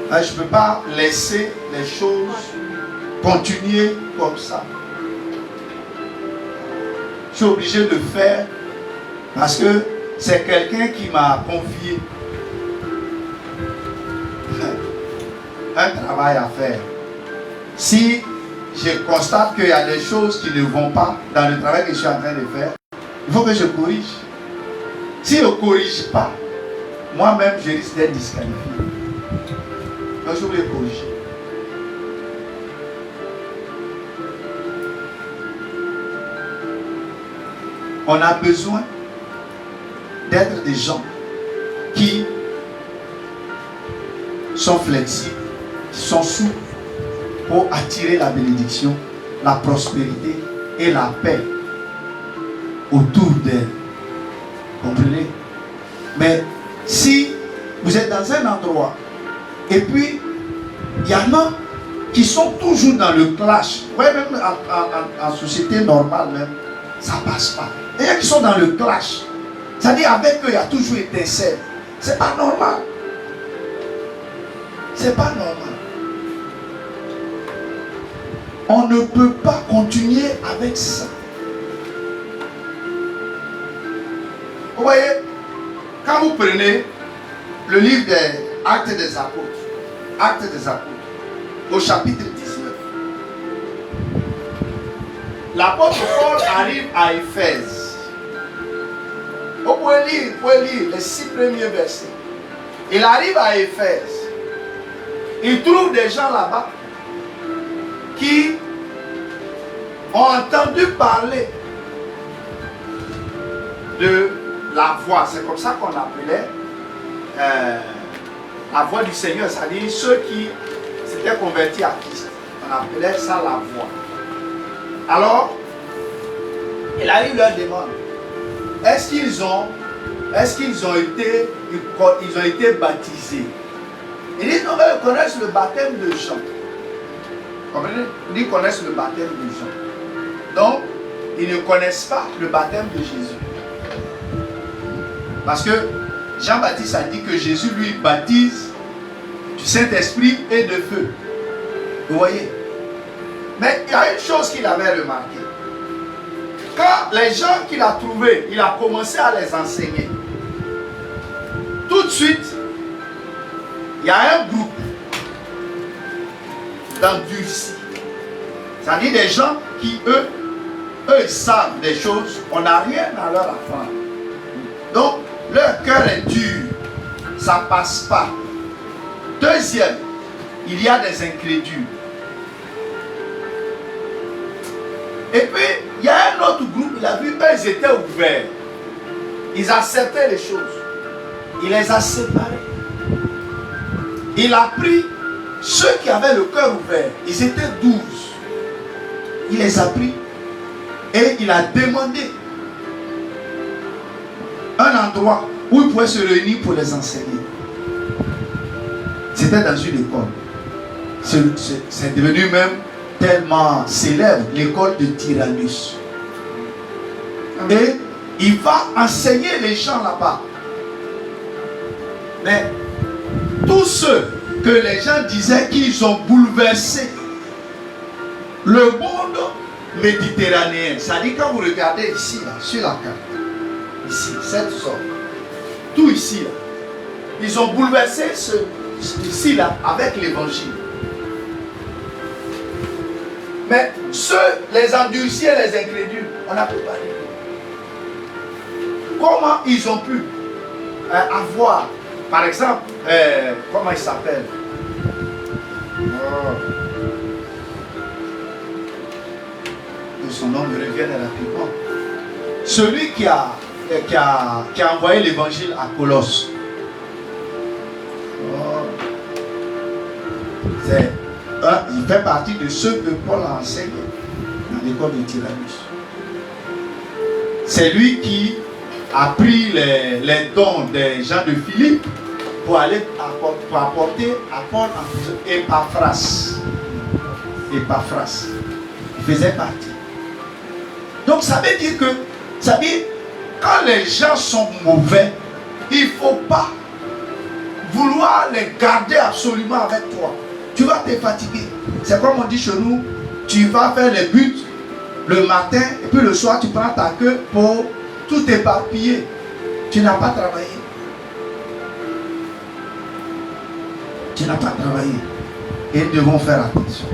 Je ne peux pas laisser les choses continuer comme ça. Je suis obligé de faire parce que c'est quelqu'un qui m'a confié un travail à faire. Si je constate qu'il y a des choses qui ne vont pas dans le travail que je suis en train de faire, il faut que je corrige. Si je ne corrige pas, moi-même je risque d'être disqualifié. Donc je voulais corriger. On a besoin d'être des gens qui sont flexibles, qui sont souples pour attirer la bénédiction, la prospérité et la paix autour d'elle. Comprenez? Mais si vous êtes dans un endroit et puis il y en a qui sont toujours dans le clash, ouais, même en société normale même, ça passe pas. Et il y a qui sont dans le clash. C'est-à-dire avec eux, il y a toujours étincelle. C'est pas normal. C'est pas normal. On ne peut pas continuer avec ça. Vous voyez, quand vous prenez le livre des Actes des Apôtres, au chapitre 19, l'apôtre Paul arrive à Éphèse. Vous pouvez lire les 6 premiers versets. Il arrive à Éphèse. Il trouve des gens là-bas qui ont entendu parler de la voix. C'est comme ça qu'on appelait la voix du Seigneur. C'est-à-dire ceux qui s'étaient convertis à Christ. On appelait ça la voix. Alors, il arrive, leur demande, est-ce qu'ils ont été baptisés? Ils disent, non, mais ils connaissent le baptême de Jean. Comprenez? Ils connaissent le baptême de Jean. Donc, ils ne connaissent pas le baptême de Jésus. Parce que Jean-Baptiste a dit que Jésus lui baptise du Saint-Esprit et de feu. Vous voyez? Mais il y a une chose qu'il avait remarqué. Quand les gens qu'il a trouvés, il a commencé à les enseigner. Tout de suite, il y a un groupe d'endurcis. C'est-à-dire des gens qui, eux, ils savent des choses, on n'a rien à leur apprendre. Donc, leur cœur est dur, ça ne passe pas. Deuxième, il y a des incrédules. Et puis, il y a un autre groupe, il a vu, eux, ils étaient ouverts. Ils acceptaient les choses. Il les a séparés. Il a pris ceux qui avaient le cœur ouvert. Ils étaient 12. Il les a pris et il a demandé un endroit où ils pouvaient se réunir pour les enseigner. C'était dans une école. C'est devenu même tellement célèbre, l'école de Tyrannus. Et il va enseigner les gens là-bas. Mais tous ceux que les gens disaient qu'ils ont bouleversé le monde méditerranéen, c'est-à-dire quand vous regardez ici, là, sur la carte, ici, cette zone, tout ici, là, ils ont bouleversé ici, là, avec l'évangile. Mais ceux, les endurcis et les incrédules, on n'a pas parlé. Comment ils ont pu avoir, par exemple, comment il s'appelle? Son nom me revient rapidement. Celui qui a envoyé l'évangile à Colosse. Il fait partie de ceux que Paul a enseigné dans l'école de Tyrannus. C'est lui qui a pris les dons des gens de Philippe pour aller apporter à Paul en prison. Épaphras. Il faisait partie. Donc ça veut dire que, quand les gens sont mauvais, il ne faut pas vouloir les garder absolument avec toi. Tu vas te fatiguer. C'est comme on dit chez nous, tu vas faire les buts le matin et puis le soir tu prends ta queue pour tout éparpiller. Tu n'as pas travaillé. Tu n'as pas travaillé. Et nous devons faire attention.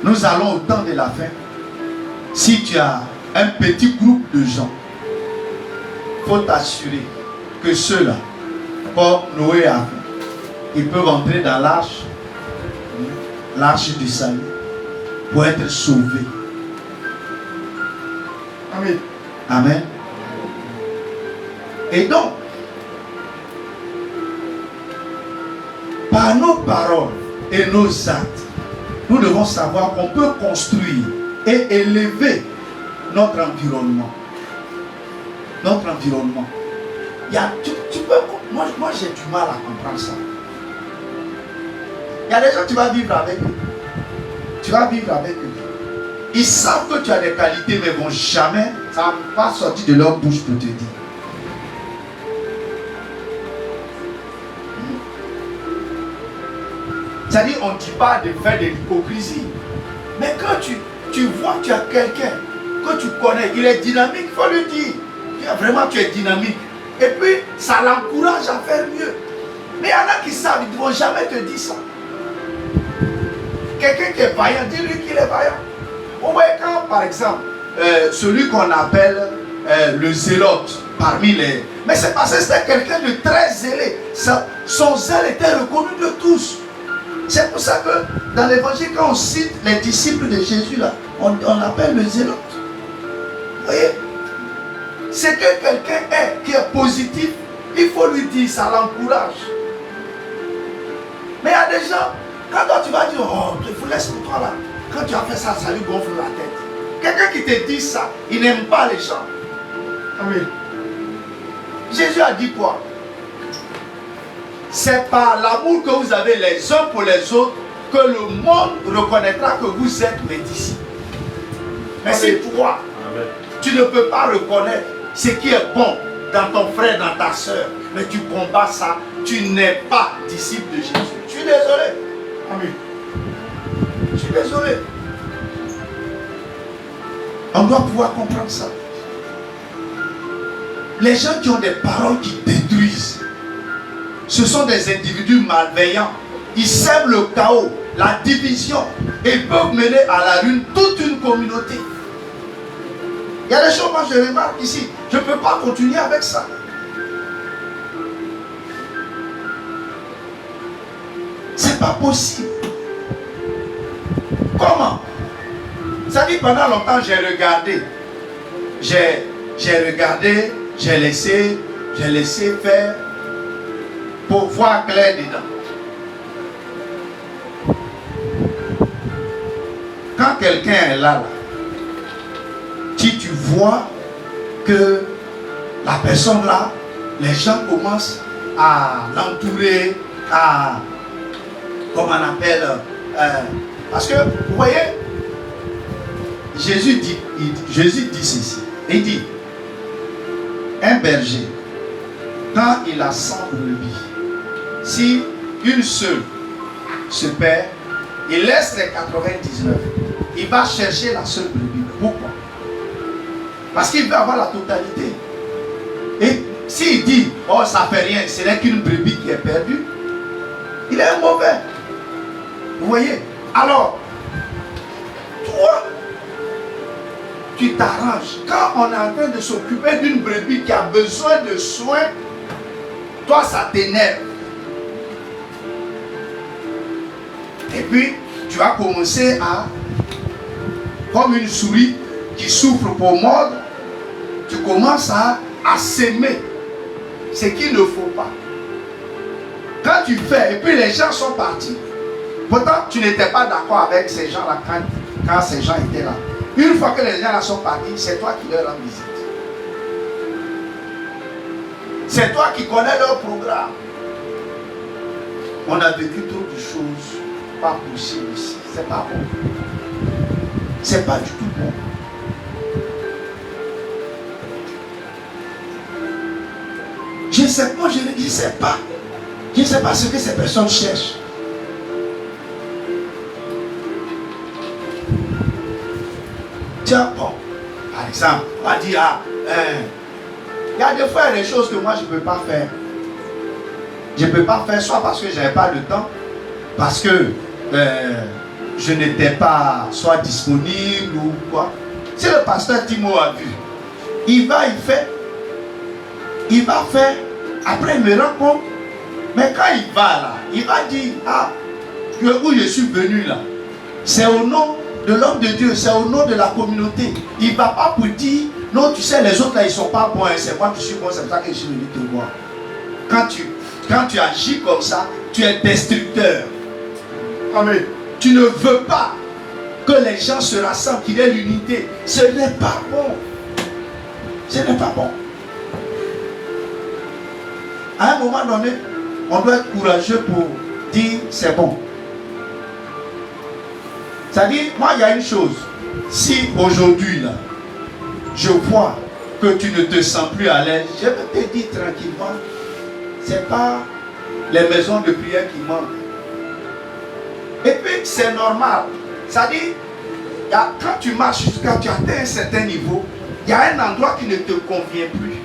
Nous allons au temps de la fin. Si tu as un petit groupe de gens, il faut t'assurer que ceux-là, comme Noé a fait, ils peuvent entrer dans l'arche du salut, pour être sauvés. Amen. Amen. Et donc, par nos paroles et nos actes, nous devons savoir qu'on peut construire et élever notre environnement. Notre environnement. Moi j'ai du mal à comprendre ça. Il y a des gens, tu vas vivre avec eux. Tu vas vivre avec eux. Ils savent que tu as des qualités, mais vont jamais, ça ne va pas sortir de leur bouche pour te dire. C'est-à-dire, on ne dit pas de faire de l'hypocrisie. Mais quand tu vois que tu as quelqu'un que tu connais, il est dynamique, il faut lui dire. Vraiment, tu es dynamique. Et puis, ça l'encourage à faire mieux. Mais il y en a qui savent, ils ne vont jamais te dire ça. Quelqu'un qui est vaillant, dis-lui qu'il est vaillant. Vous voyez quand, par exemple, celui qu'on appelle le zélote parmi les... Mais c'est parce que c'était quelqu'un de très zélé. Son zèle était reconnu de tous. C'est pour ça que dans l'évangile, quand on cite les disciples de Jésus, là, on l'appelle le zélote. Vous voyez? C'est que quelqu'un est, qui est positif, il faut lui dire, ça l'encourage. Mais il y a des gens, quand toi tu vas dire, oh, je vous laisse pour toi là, quand tu as fait ça, ça lui gonfle la tête. Quelqu'un qui te dit ça, il n'aime pas les gens. Amen. Jésus a dit quoi? C'est par l'amour que vous avez les uns pour les autres que le monde reconnaîtra que vous êtes mes disciples. Mais si toi, tu ne peux pas reconnaître ce qui est bon dans ton frère, dans ta soeur, mais tu combats ça, tu n'es pas disciple de Jésus. Je suis désolé. Amen. Je suis désolé. On doit pouvoir comprendre ça. Les gens qui ont des paroles qui détruisent, ce sont des individus malveillants. Ils sèment le chaos, la division et peuvent mener à la ruine toute une communauté. Il y a des choses, moi je remarque ici, je ne peux pas continuer avec ça. C'est pas possible. Comment? Ça dit pendant longtemps j'ai regardé. J'ai regardé, j'ai laissé faire pour voir clair dedans. Quand quelqu'un est là, si tu vois que la personne là, les gens commencent à l'entourer, à, comme on appelle, parce que vous voyez, Jésus dit ceci. Il dit, un berger, quand il a 100 brebis, si une seule se perd, il laisse les 99. Il va chercher la seule brebis. Pourquoi? Parce qu'il veut avoir la totalité. Et s'il dit, oh ça fait rien, ce n'est qu'une brebis qui est perdue, il est mauvais. Vous voyez? Alors, toi, tu t'arranges. Quand on est en train de s'occuper d'une brebis qui a besoin de soins, toi ça t'énerve. Et puis, tu vas commencer à, comme une souris qui souffre pour mordre, tu commences à s'aimer ce qu'il ne faut pas. Quand tu fais, et puis les gens sont partis. Pourtant, tu n'étais pas d'accord avec ces gens-là quand ces gens étaient là. Une fois que les gens là sont partis, c'est toi qui leur rends visite. C'est toi qui connais leur programme. On a vécu trop de choses pas possibles ici. C'est pas bon. C'est pas du tout bon. Je ne sais pas, je ne sais pas. Je ne sais pas ce que ces personnes cherchent. Tiens, bon, par exemple, on va dire, il y a des fois des choses que moi je ne peux pas faire. Je ne peux pas faire soit parce que je n'avais pas le temps, parce que je n'étais pas soit disponible ou quoi. Si le pasteur Timo a vu, il va faire, après il me rend compte, mais quand il va là, il va dire, ah, où je suis venu là, c'est au nom de l'homme de Dieu, c'est au nom de la communauté. Il ne va pas pour dire, non, tu sais, les autres là, ils ne sont pas bons, c'est moi qui suis bon, c'est pour ça que je suis venu te voir. Quand tu agis comme ça, tu es destructeur. Amen. Tu ne veux pas que les gens se rassemblent, qu'il y ait l'unité. Ce n'est pas bon. Ce n'est pas bon. À un moment donné, on doit être courageux pour dire c'est bon. C'est-à-dire, moi, il y a une chose. Si aujourd'hui, là, je vois que tu ne te sens plus à l'aise, je vais te dire tranquillement, ce n'est pas les maisons de prière qui manquent. Et puis, c'est normal. C'est-à-dire, quand tu marches jusqu'à tu atteins un certain niveau, il y a un endroit qui ne te convient plus.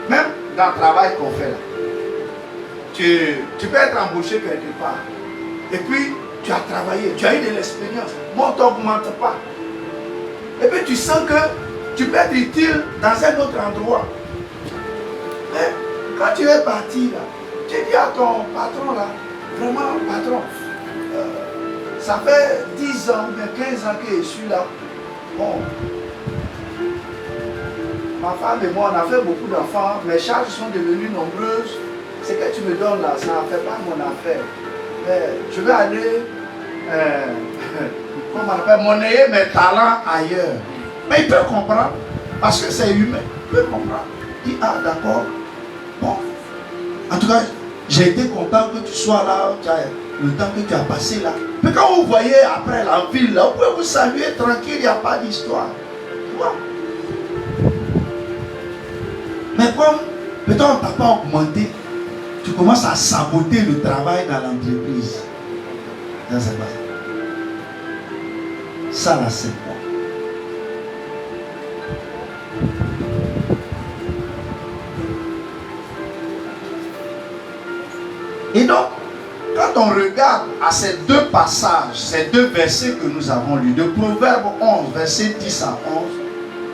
Même dans le travail qu'on fait là. Tu peux être embauché quelque part. Et puis, tu as travaillé, tu as eu de l'expérience. Moi, on ne t'augmente pas. Et puis, tu sens que tu peux être utile dans un autre endroit. Mais quand tu es parti là, tu dis à ton patron là, vraiment patron, ça fait 10 ans, mais 15 ans que je suis là. Bon, ma femme et moi, on a fait beaucoup d'enfants, mes charges sont devenues nombreuses. Ce que tu me donnes là, ça ne fait pas mon affaire. Mais je vais aller, comment on appelle, monnayer mes talents ailleurs. Mais il peut comprendre, parce que c'est humain, il peut comprendre. Il dit, ah d'accord, bon. En tout cas, j'ai été content que tu sois là, le temps que tu as passé là. Mais quand vous voyez après la ville là, vous pouvez vous saluer tranquille, il n'y a pas d'histoire. Mais comme peut-être on ne t'a pas augmenté, tu commences à saboter le travail dans l'entreprise. Ça là, c'est quoi? Et donc, quand on regarde à ces deux passages, ces deux versets que nous avons lus, de Proverbe 11, versets 10 à 11,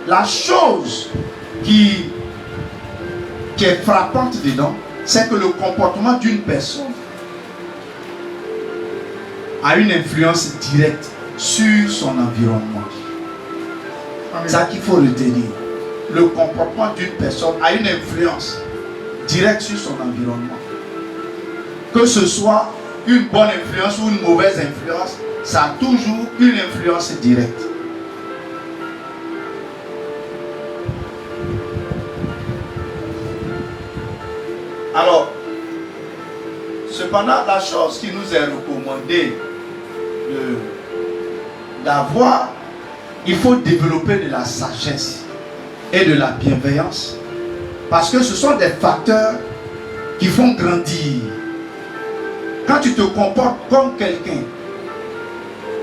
la chose qui est frappante dedans, c'est que le comportement d'une personne a une influence directe sur son environnement. C'est ça qu'il faut retenir. Le comportement d'une personne a une influence directe sur son environnement. Que ce soit une bonne influence ou une mauvaise influence, ça a toujours une influence directe. Alors, cependant, la chose qui nous est recommandée d'avoir, il faut développer de la sagesse et de la bienveillance, parce que ce sont des facteurs qui font grandir. Quand tu te comportes comme quelqu'un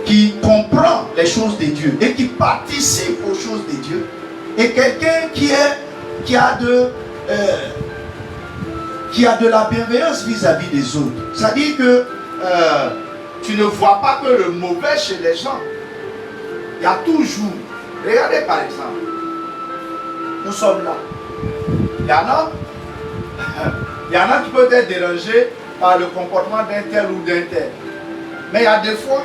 qui comprend les choses de Dieu et qui participe aux choses de Dieu, et quelqu'un qui a de la bienveillance vis-à-vis des autres, c'est-à-dire que tu ne vois pas que le mauvais chez les gens. Il y a toujours, regardez par exemple, nous sommes là, il y en a qui peuvent être dérangés par le comportement d'un tel ou d'un tel. Mais il y a des fois,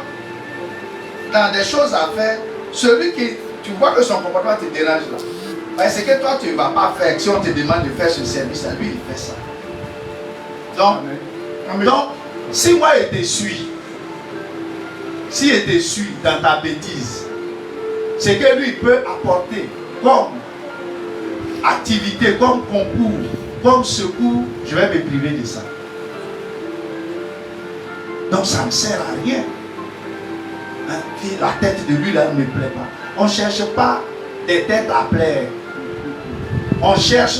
dans des choses à faire, celui qui, tu vois que son comportement te dérange là, ben c'est que toi tu ne vas pas faire. Si on te demande de faire ce service à lui, il fait ça. Donc, si moi je te suis, si je te suis dans ta bêtise, c'est que lui peut apporter comme activité, comme concours, comme secours, je vais me priver de ça. Donc ça ne sert à rien. Hein? La tête de lui là ne me plaît pas. On ne cherche pas des têtes à plaire. On cherche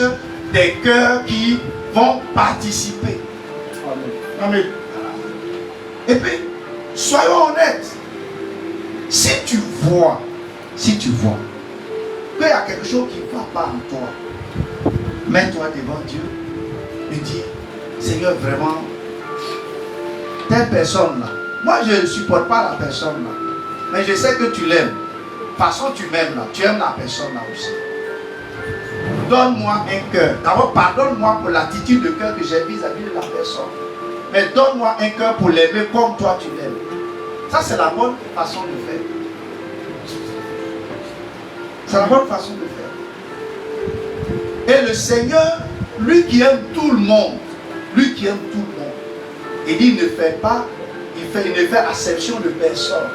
des cœurs qui vont participer. Amen. Et puis, soyons honnêtes. Si tu vois qu'il y a quelque chose qui ne va pas en toi, mets-toi devant Dieu et dis, Seigneur, vraiment, telle personne là, moi je ne supporte pas la personne là, mais je sais que tu l'aimes. De toute façon, tu m'aimes là, tu aimes la personne là aussi. Donne-moi un cœur. D'abord, pardonne-moi pour l'attitude de cœur que j'ai vis-à-vis de la personne. Mais donne-moi un cœur pour l'aimer comme toi tu l'aimes. Ça, c'est la bonne façon de faire. C'est la bonne façon de faire. Et le Seigneur, lui qui aime tout le monde, il dit, il ne fait pas, il ne fait acception de personne.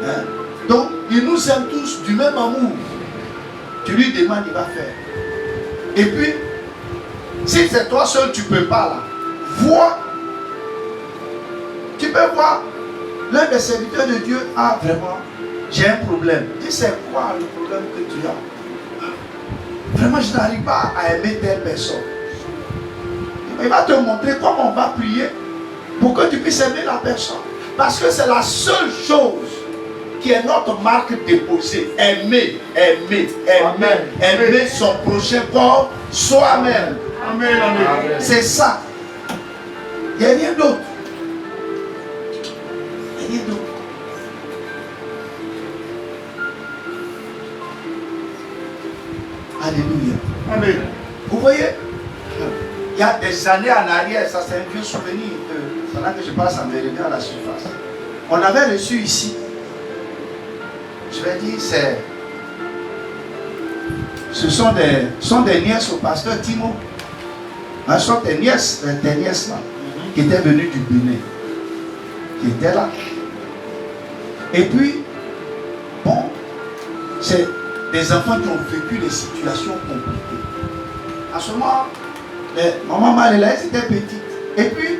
Hein? Donc, il nous aime tous du même amour. Tu lui demandes, il va faire. Et puis, si c'est toi seul, tu ne peux pas là. Vois. Tu peux voir. L'un des serviteurs de Dieu a vraiment, j'ai un problème. Dis, c'est quoi le problème que tu as? Vraiment, je n'arrive pas à aimer telle personne. Il va te montrer comment on va prier pour que tu puisses aimer la personne. Parce que c'est la seule chose qui est notre marque déposée. Aimer son prochain comme soi-même. Amen, amen. C'est ça. Il n'y a rien d'autre. Il n'y a rien d'autre. Alléluia. Amen. Vous voyez, il y a des années en arrière, ça c'est un vieux souvenir. Pendant que je passe, ça me revient à la surface. On avait reçu ici, je vais dire, ce sont des nièces au pasteur Timo. Ce sont des nièces là, qui étaient venues du Bénin, qui étaient là. Et puis, bon, c'est des enfants qui ont vécu des situations compliquées. En ce moment, maman Maléla, elle était petite. Et puis,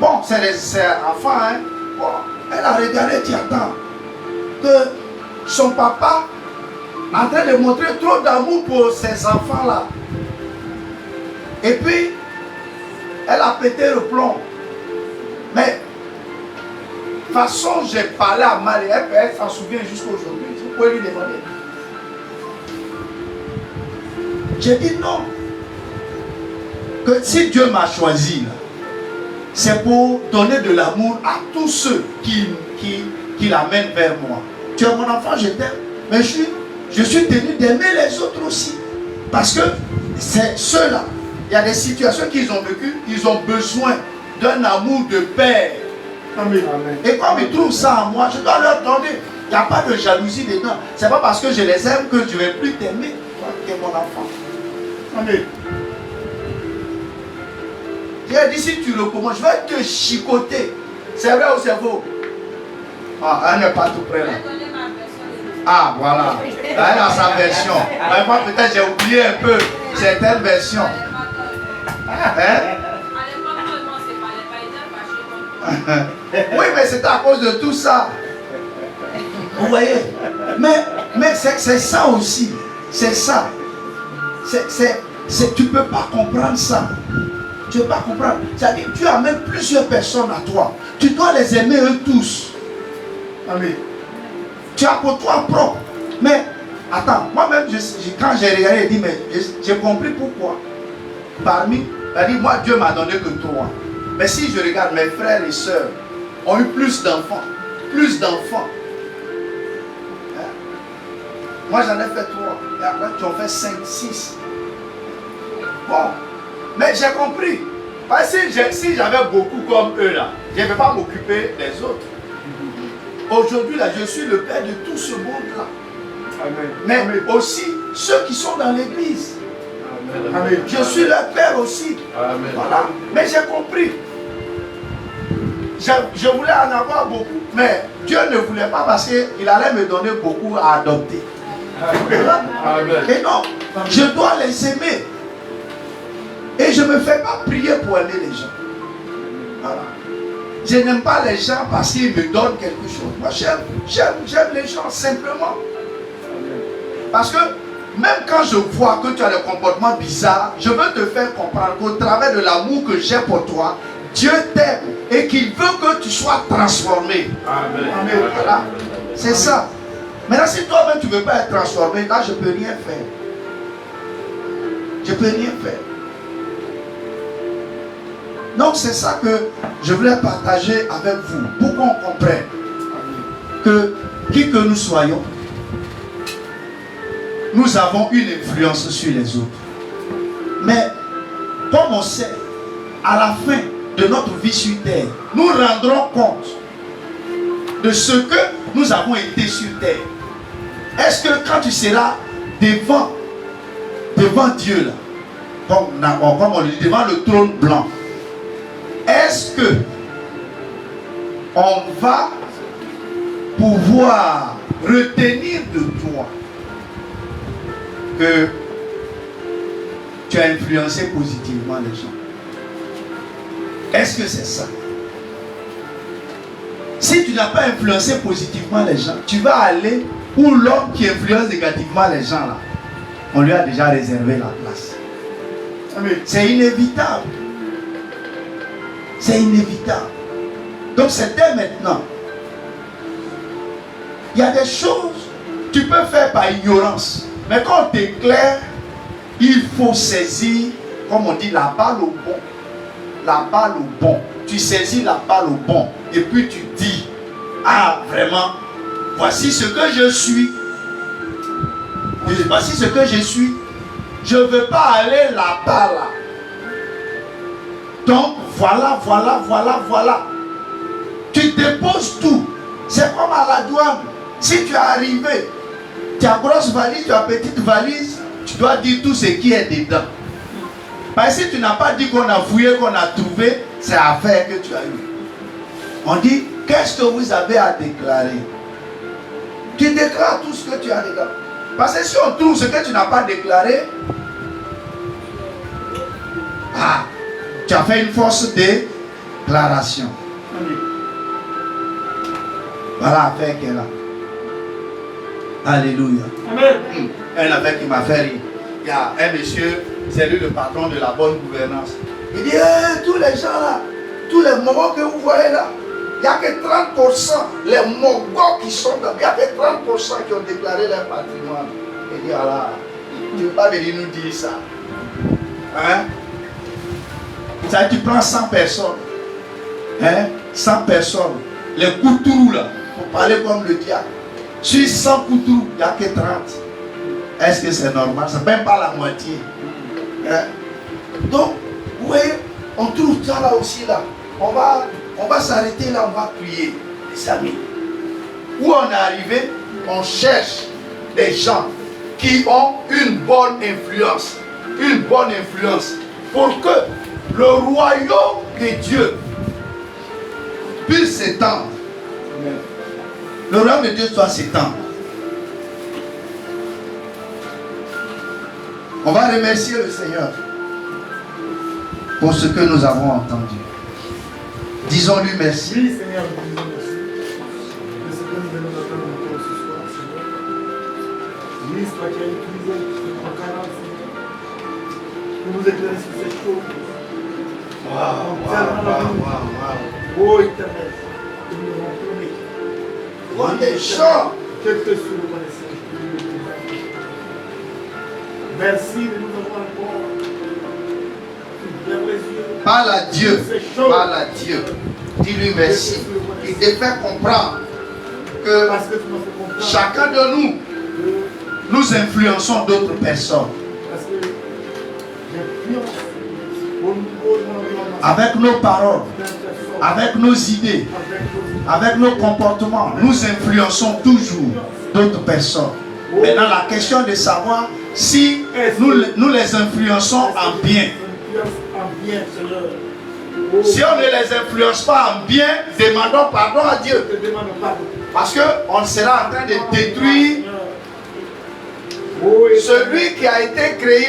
bon, c'est enfants, hein. Bon, elle a regardé, tu attends, que son papa est en train de montrer trop d'amour pour ses enfants-là. Et puis, elle a pété le plomb. Mais, de toute façon, j'ai parlé à Marie, elle s'en souvient jusqu'à aujourd'hui. Vous pouvez lui demander. J'ai dit non. Que si Dieu m'a choisi, c'est pour donner de l'amour à tous ceux qui l'amènent vers moi. Tu es mon enfant, je t'aime. Mais je suis tenu d'aimer les autres aussi. Parce que c'est ceux-là. Il y a des situations qu'ils ont vécues, ils ont besoin d'un amour de père. Amen. Et comme ils trouvent ça en moi, je dois leur donner. Il n'y a pas de jalousie dedans. Ce n'est pas parce que je les aime que je ne vais plus t'aimer. Toi, tu es mon enfant. Amen. J'ai dit, si tu le commences, je vais te chicoter. C'est vrai ou c'est faux? Ah, elle n'est pas tout près là. Ah, voilà. Elle a sa version. Mais moi, peut-être j'ai oublié un peu certaines versions. Hein? Oui, mais c'est à cause de tout ça. Vous voyez? Mais c'est ça aussi. C'est ça. Tu ne peux pas comprendre ça. Tu ne peux pas comprendre. C'est-à-dire que tu as même plusieurs personnes à toi. Tu dois les aimer eux tous. Amen. Tu as pour toi propre. Mais, attends, moi-même, quand j'ai regardé, j'ai dit, mais j'ai compris pourquoi. C'est-à-dire, moi, Dieu m'a donné que 3. Mais si je regarde mes frères et sœurs, ont eu plus d'enfants. Plus d'enfants. Hein? Moi, j'en ai fait 3. Et après, tu en fais 5, 6. Bon. Mais j'ai compris. Parce que si j'avais beaucoup comme eux là, je ne vais pas m'occuper des autres. Aujourd'hui là, je suis le père de tout ce monde-là. Mais Amen. aussi ceux qui sont dans l'église. Amen. Je suis leur père aussi. Amen. Voilà. Mais j'ai compris. Je voulais en avoir beaucoup, mais Dieu ne voulait pas parce qu'il allait me donner beaucoup à adopter. Amen. Et non, je dois les aimer. Et je ne me fais pas prier pour aimer les gens. Voilà. Je n'aime pas les gens parce qu'ils me donnent quelque chose. Moi, j'aime les gens simplement. Parce que même quand je vois que tu as des comportements bizarres, je veux te faire comprendre qu'au travers de l'amour que j'ai pour toi, Dieu t'aime et qu'il veut que tu sois transformé. Amen. Amen. Voilà. C'est ça. Maintenant, si toi-même tu ne veux pas être transformé, là, je ne peux rien faire. Je ne peux rien faire. Donc, c'est ça que je voulais partager avec vous, pour qu'on comprenne que qui que nous soyons, nous avons une influence sur les autres. Mais, comme on sait, à la fin de notre vie sur terre, nous rendrons compte de ce que nous avons été sur terre. Est-ce que quand tu seras devant Dieu, là, comme on le dit, devant le trône blanc, est-ce que on va pouvoir retenir de toi que tu as influencé positivement les gens? Est-ce que c'est ça? Si tu n'as pas influencé positivement les gens, tu vas aller où l'homme qui influence négativement les gens là, on lui a déjà réservé la place. C'est inévitable. C'est inévitable. Donc c'est dès maintenant. Il y a des choses que tu peux faire par ignorance. Mais quand on t'éclaire, il faut saisir, comme on dit, la balle au bon. La balle au bon. Tu saisis la balle au bon. Et puis tu dis, ah vraiment, voici ce que je suis. Voici ce que je suis. je ne veux pas aller là-bas là. Donc voilà. Tu déposes tout. C'est comme à la douane. Si tu es arrivé, tu as grosse valise, tu as petite valise, tu dois dire tout ce qui est dedans. Parce que si tu n'as pas dit qu'on a fouillé, qu'on a trouvé, c'est affaire que tu as eu. On dit, qu'est-ce que vous avez à déclarer? Tu déclares tout ce que tu as déclaré. Parce que si on trouve ce que tu n'as pas déclaré, tu as fait une fausse déclaration. Voilà l'affaire qu'elle a. Alléluia. Amen. Un affaire qui m'a fait rire. Il y a un monsieur, c'est lui le patron de la bonne gouvernance. Il dit, tous les gens là, tous les mogos que vous voyez là, il n'y a que 30%, les mogos qui sont là, il n'y a que 30% qui ont déclaré leur patrimoine. Il dit, alors, tu ne veux pas venir nous dire ça. Hein? Ça, tu prends 100 personnes. Hein? 100 personnes. Les coutourous là, pour parler comme le diable. Sur 100 coutourous, il n'y a que 30. Est-ce que c'est normal? C'est même pas la moitié. Hein? Donc, vous voyez, on trouve ça là aussi là. On va s'arrêter là, on va prier. Les amis. Où on est arrivé, on cherche des gens qui ont une bonne influence. Une bonne influence. Pour que le royaume de Dieu puisse s'étendre. Le royaume de Dieu doit s'étendre. On va remercier le Seigneur pour ce que nous avons entendu. Disons-lui merci. Oui, Seigneur, nous disons merci. De ce que nous venons d'entendre encore ce soir, Seigneur. Oui, c'est toi qui as utilisé ton canal, Seigneur, pour nous éclairer sur ces choses. Oh, éternel, que nous devons tourner. Des gens. Quel que soit le connaissance. Merci de nous avoir encore ouvert les yeux. Parle à Dieu. Parle à Dieu. Dis-lui merci. Il te fait comprendre que Parce que tu m'as fait comprendre. chacun de nous, nous influençons d'autres personnes. Parce que j'influence au niveau de mon environnement. Avec nos paroles, Avec avec nos idées, avec nos comportements, nous influençons toujours d'autres personnes. Maintenant, la question de savoir si nous les influençons en bien. Si on ne les influence pas en bien, demandons pardon à Dieu. Parce qu'on sera en train de détruire celui qui a été créé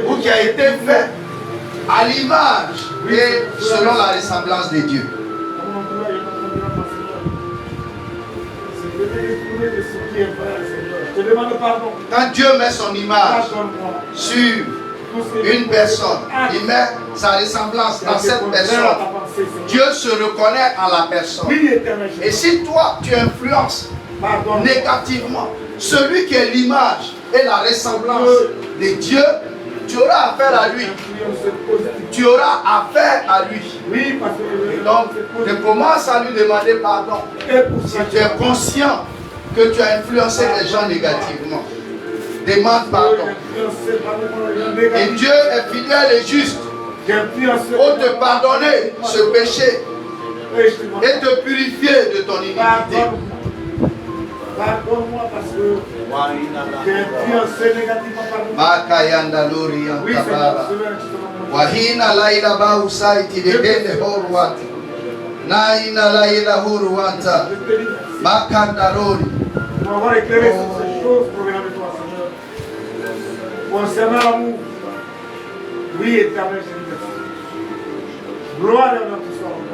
ou qui a été fait à l'image et selon la ressemblance de Dieu. Quand Dieu met son image sur une personne, il met sa ressemblance dans cette personne, Dieu se reconnaît en la personne. Et si toi tu influences négativement celui qui est l'image et la ressemblance de Dieu, tu auras affaire à lui. Tu auras affaire à lui. Et donc, tu commences à lui demander pardon. Si tu es conscient que tu as influencé les gens négativement, demande pardon. Et Dieu est fidèle et juste pour te pardonner ce péché et te purifier de ton iniquité. Pardonne-moi parce que j'ai influencé négativement par nous. Oui, Seigneur, Wahina laila bausaiti dedende horuwata. Naina laila huruwata. Makandarori. pour avoir éclairé sur ces choses provenant de toi, Seigneur. Concernant l'amour, oui, éternel, je dis merci. Gloire et honneur te soit rendue.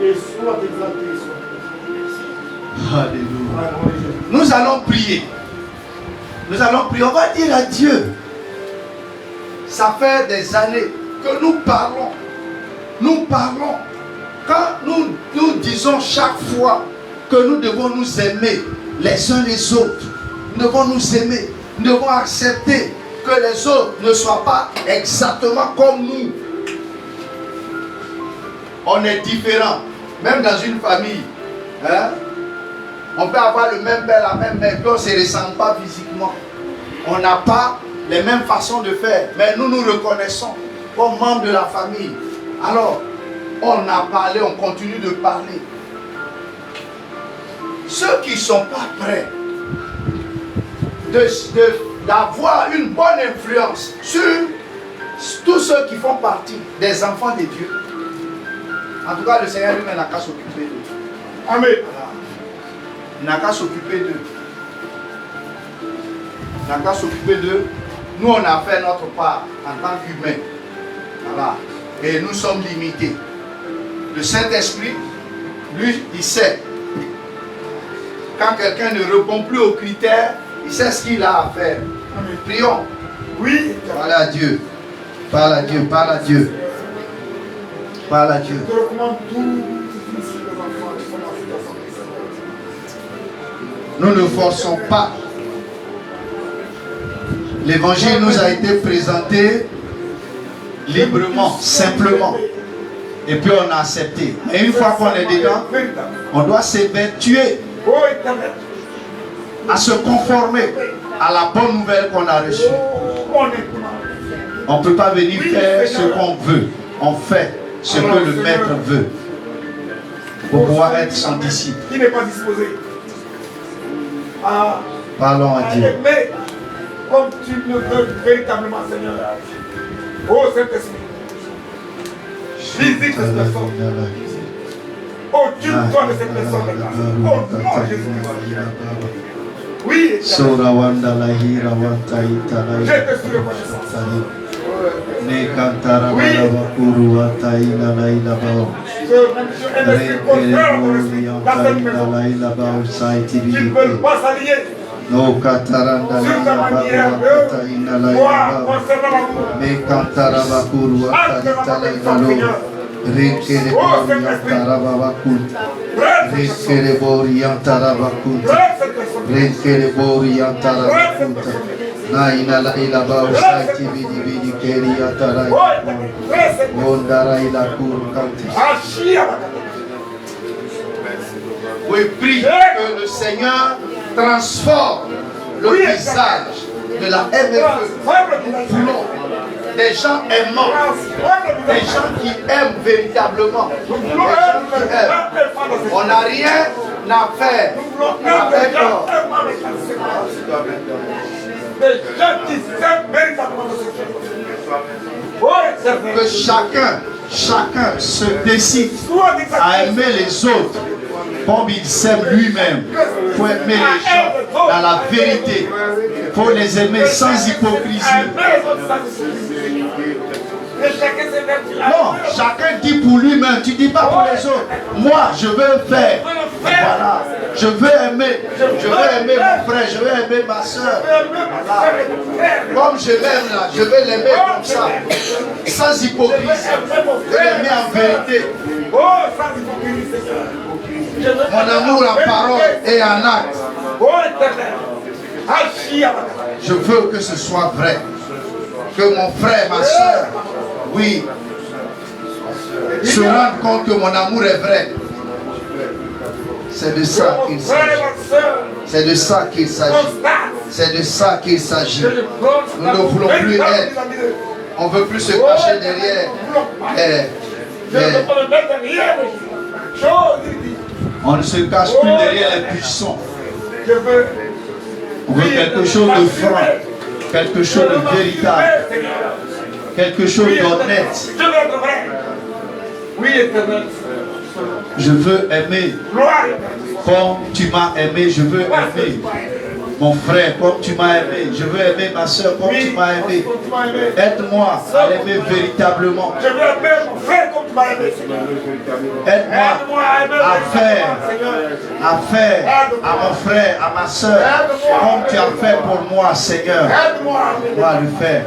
Et sois exalté, sois Alléluia. Nous allons prier. Nous allons prier. On va dire à Dieu. Ça fait des années que nous parlons. Nous parlons. Quand nous disons chaque fois que nous devons nous aimer les uns les autres, nous devons nous aimer, nous devons accepter que les autres ne soient pas exactement comme nous. On est différents, même dans une famille. Hein? On peut avoir le même père, la même mère, puis on ne se ressemble pas physiquement. On n'a pas les mêmes façons de faire, mais nous nous reconnaissons comme membres de la famille. Alors, on a parlé, on continue de parler. Ceux qui ne sont pas prêts d'avoir une bonne influence sur tous ceux qui font partie des enfants de Dieu. En tout cas, le Seigneur lui-même n'a qu'à s'occuper d'eux. Amen. Il n'a qu'à s'occuper d'eux. Il n'a qu'à s'occuper d'eux. Nous, on a fait notre part en tant qu'humains. Voilà. Et nous sommes limités. Le Saint-Esprit, lui, il sait. Quand quelqu'un ne répond plus aux critères, il sait ce qu'il a à faire. Amen. Prions. Oui. Parle à Dieu. Parle à Dieu. Parle à Dieu. Parle à Dieu. Je te recommande tous les enfants qui sont dans cette assemblée. Nous ne forçons pas. L'évangile nous a été présenté librement, simplement. Et puis on a accepté. Et une fois qu'on est dedans, on doit s'évertuer Oh, éternel. à se conformer à la bonne nouvelle qu'on a reçue. Oh, honnêtement. On ne peut pas venir faire ce qu'on veut. On fait ce que le maître veut pour pouvoir être son disciple. Qui n'est pas disposé à Parlons à Dieu. aimer comme tu le veux véritablement, Seigneur. Oh Saint-Esprit, visite cette personne. Oh, tu me donnes cette personne. Oh non, Jésus. Oui, Sorawanda lahira wataita je lahira te suis reconnaissant. ne kantara bakuru wataina laila bao Je rekere contraire bori dans cette wataina maison. laila bao saiti Qui ne veulent bidike pas s'allier no kataranda sur ta laila manière bao de wataina voir laila bao concernant l'amour. me kantara bakuru wataita laila lo rekere bori wantara bakunta rekere bori wantara bakunta Bref, cette personne. rekere bori wantara bakunta naina laila bao saiti bidi keri wantara Oh, éternel. Bref, cette personne. ondara ila kuru kanti. Achille à la caméra. Oui, prie que le Seigneur transforme le visage de la MFE. Voulons des gens aimants, des gens qui aiment véritablement, des gens qui aiment. On n'a rien à faire avec Des gens qui s'aiment véritablement de ce Dieu. Oh, éternel. que chacun se décide Sois exact. à aimer les autres comme il s'aime lui-même. Il faut aimer les gens dans la vérité. Il faut les aimer sans hypocrisie. Non, chacun dit pour lui-même, tu dis pas pour les autres. Moi, je veux faire. Voilà. Je veux aimer mon frère, je veux aimer ma soeur. Comme je l'aime là, je veux l'aimer comme ça. Sans hypocrisie. Je veux l'aimer en vérité. Mon amour en parole et en acte. Je veux que ce soit vrai. Que mon frère, ma soeur, oui, se rendent compte que mon amour est vrai. C'est de ça qu'il s'agit. C'est de ça qu'il s'agit. C'est de ça qu'il s'agit. Nous ne voulons plus être. On ne veut plus se cacher derrière. On ne se cache plus derrière les buissons. On veut quelque chose de franc, quelque chose de véritable, quelque chose d'honnête. Oui, éternel. Je veux aimer comme tu m'as aimé. Je veux aimer mon frère comme tu m'as aimé. Je veux aimer ma soeur comme tu m'as aimé. Aide-moi à l'aimer véritablement. Je veux aimer mon frère comme tu m'as aimé. Aide-moi à faire à mon frère, à ma soeur, comme tu as fait pour moi, Seigneur. Aide-moi à le faire.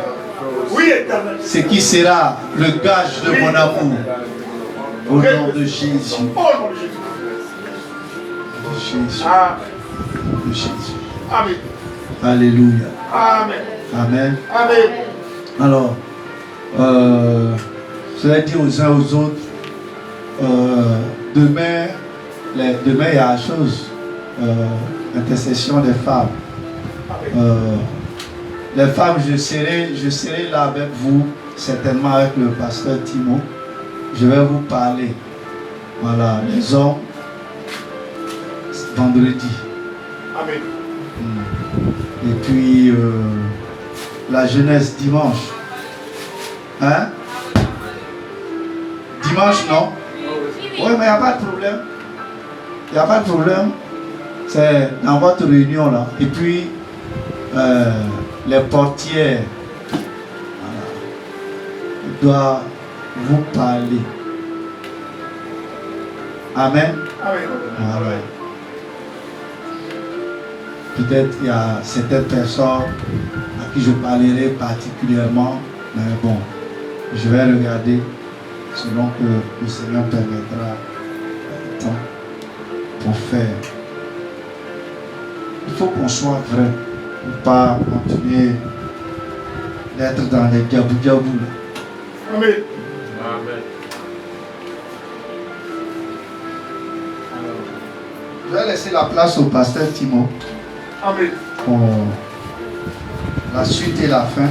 Oui, éternel. Ce qui sera le gage de mon amour. Au nom de Jésus. Au nom de Jésus. De Jésus. De Jésus. Amen. Alléluia. Amen. Amen. Amen. Alors, je vais dire aux uns aux autres, demain, il y a la chose, intercession des femmes. Les femmes, je serai là avec vous, certainement avec le pasteur Timo. Je vais vous parler. Voilà, les hommes, vendredi. Amen. Et puis, la jeunesse dimanche. Hein? Dimanche, non? Oui, mais il n'y a pas de problème. Il n'y a pas de problème. C'est dans votre réunion là. Et puis, les portières, voilà, doivent vous parler. Amen. Amen. Voilà. Peut-être il y a certaines personnes à qui je parlerai particulièrement, mais bon, je vais regarder selon que le Seigneur permettra le temps pour faire. Il faut qu'on soit vrai, pour ne pas continuer d'être dans les diabou-diabou. Amen. Amen. Je vais laisser la place au pasteur Timo Amen. pour la suite et la fin.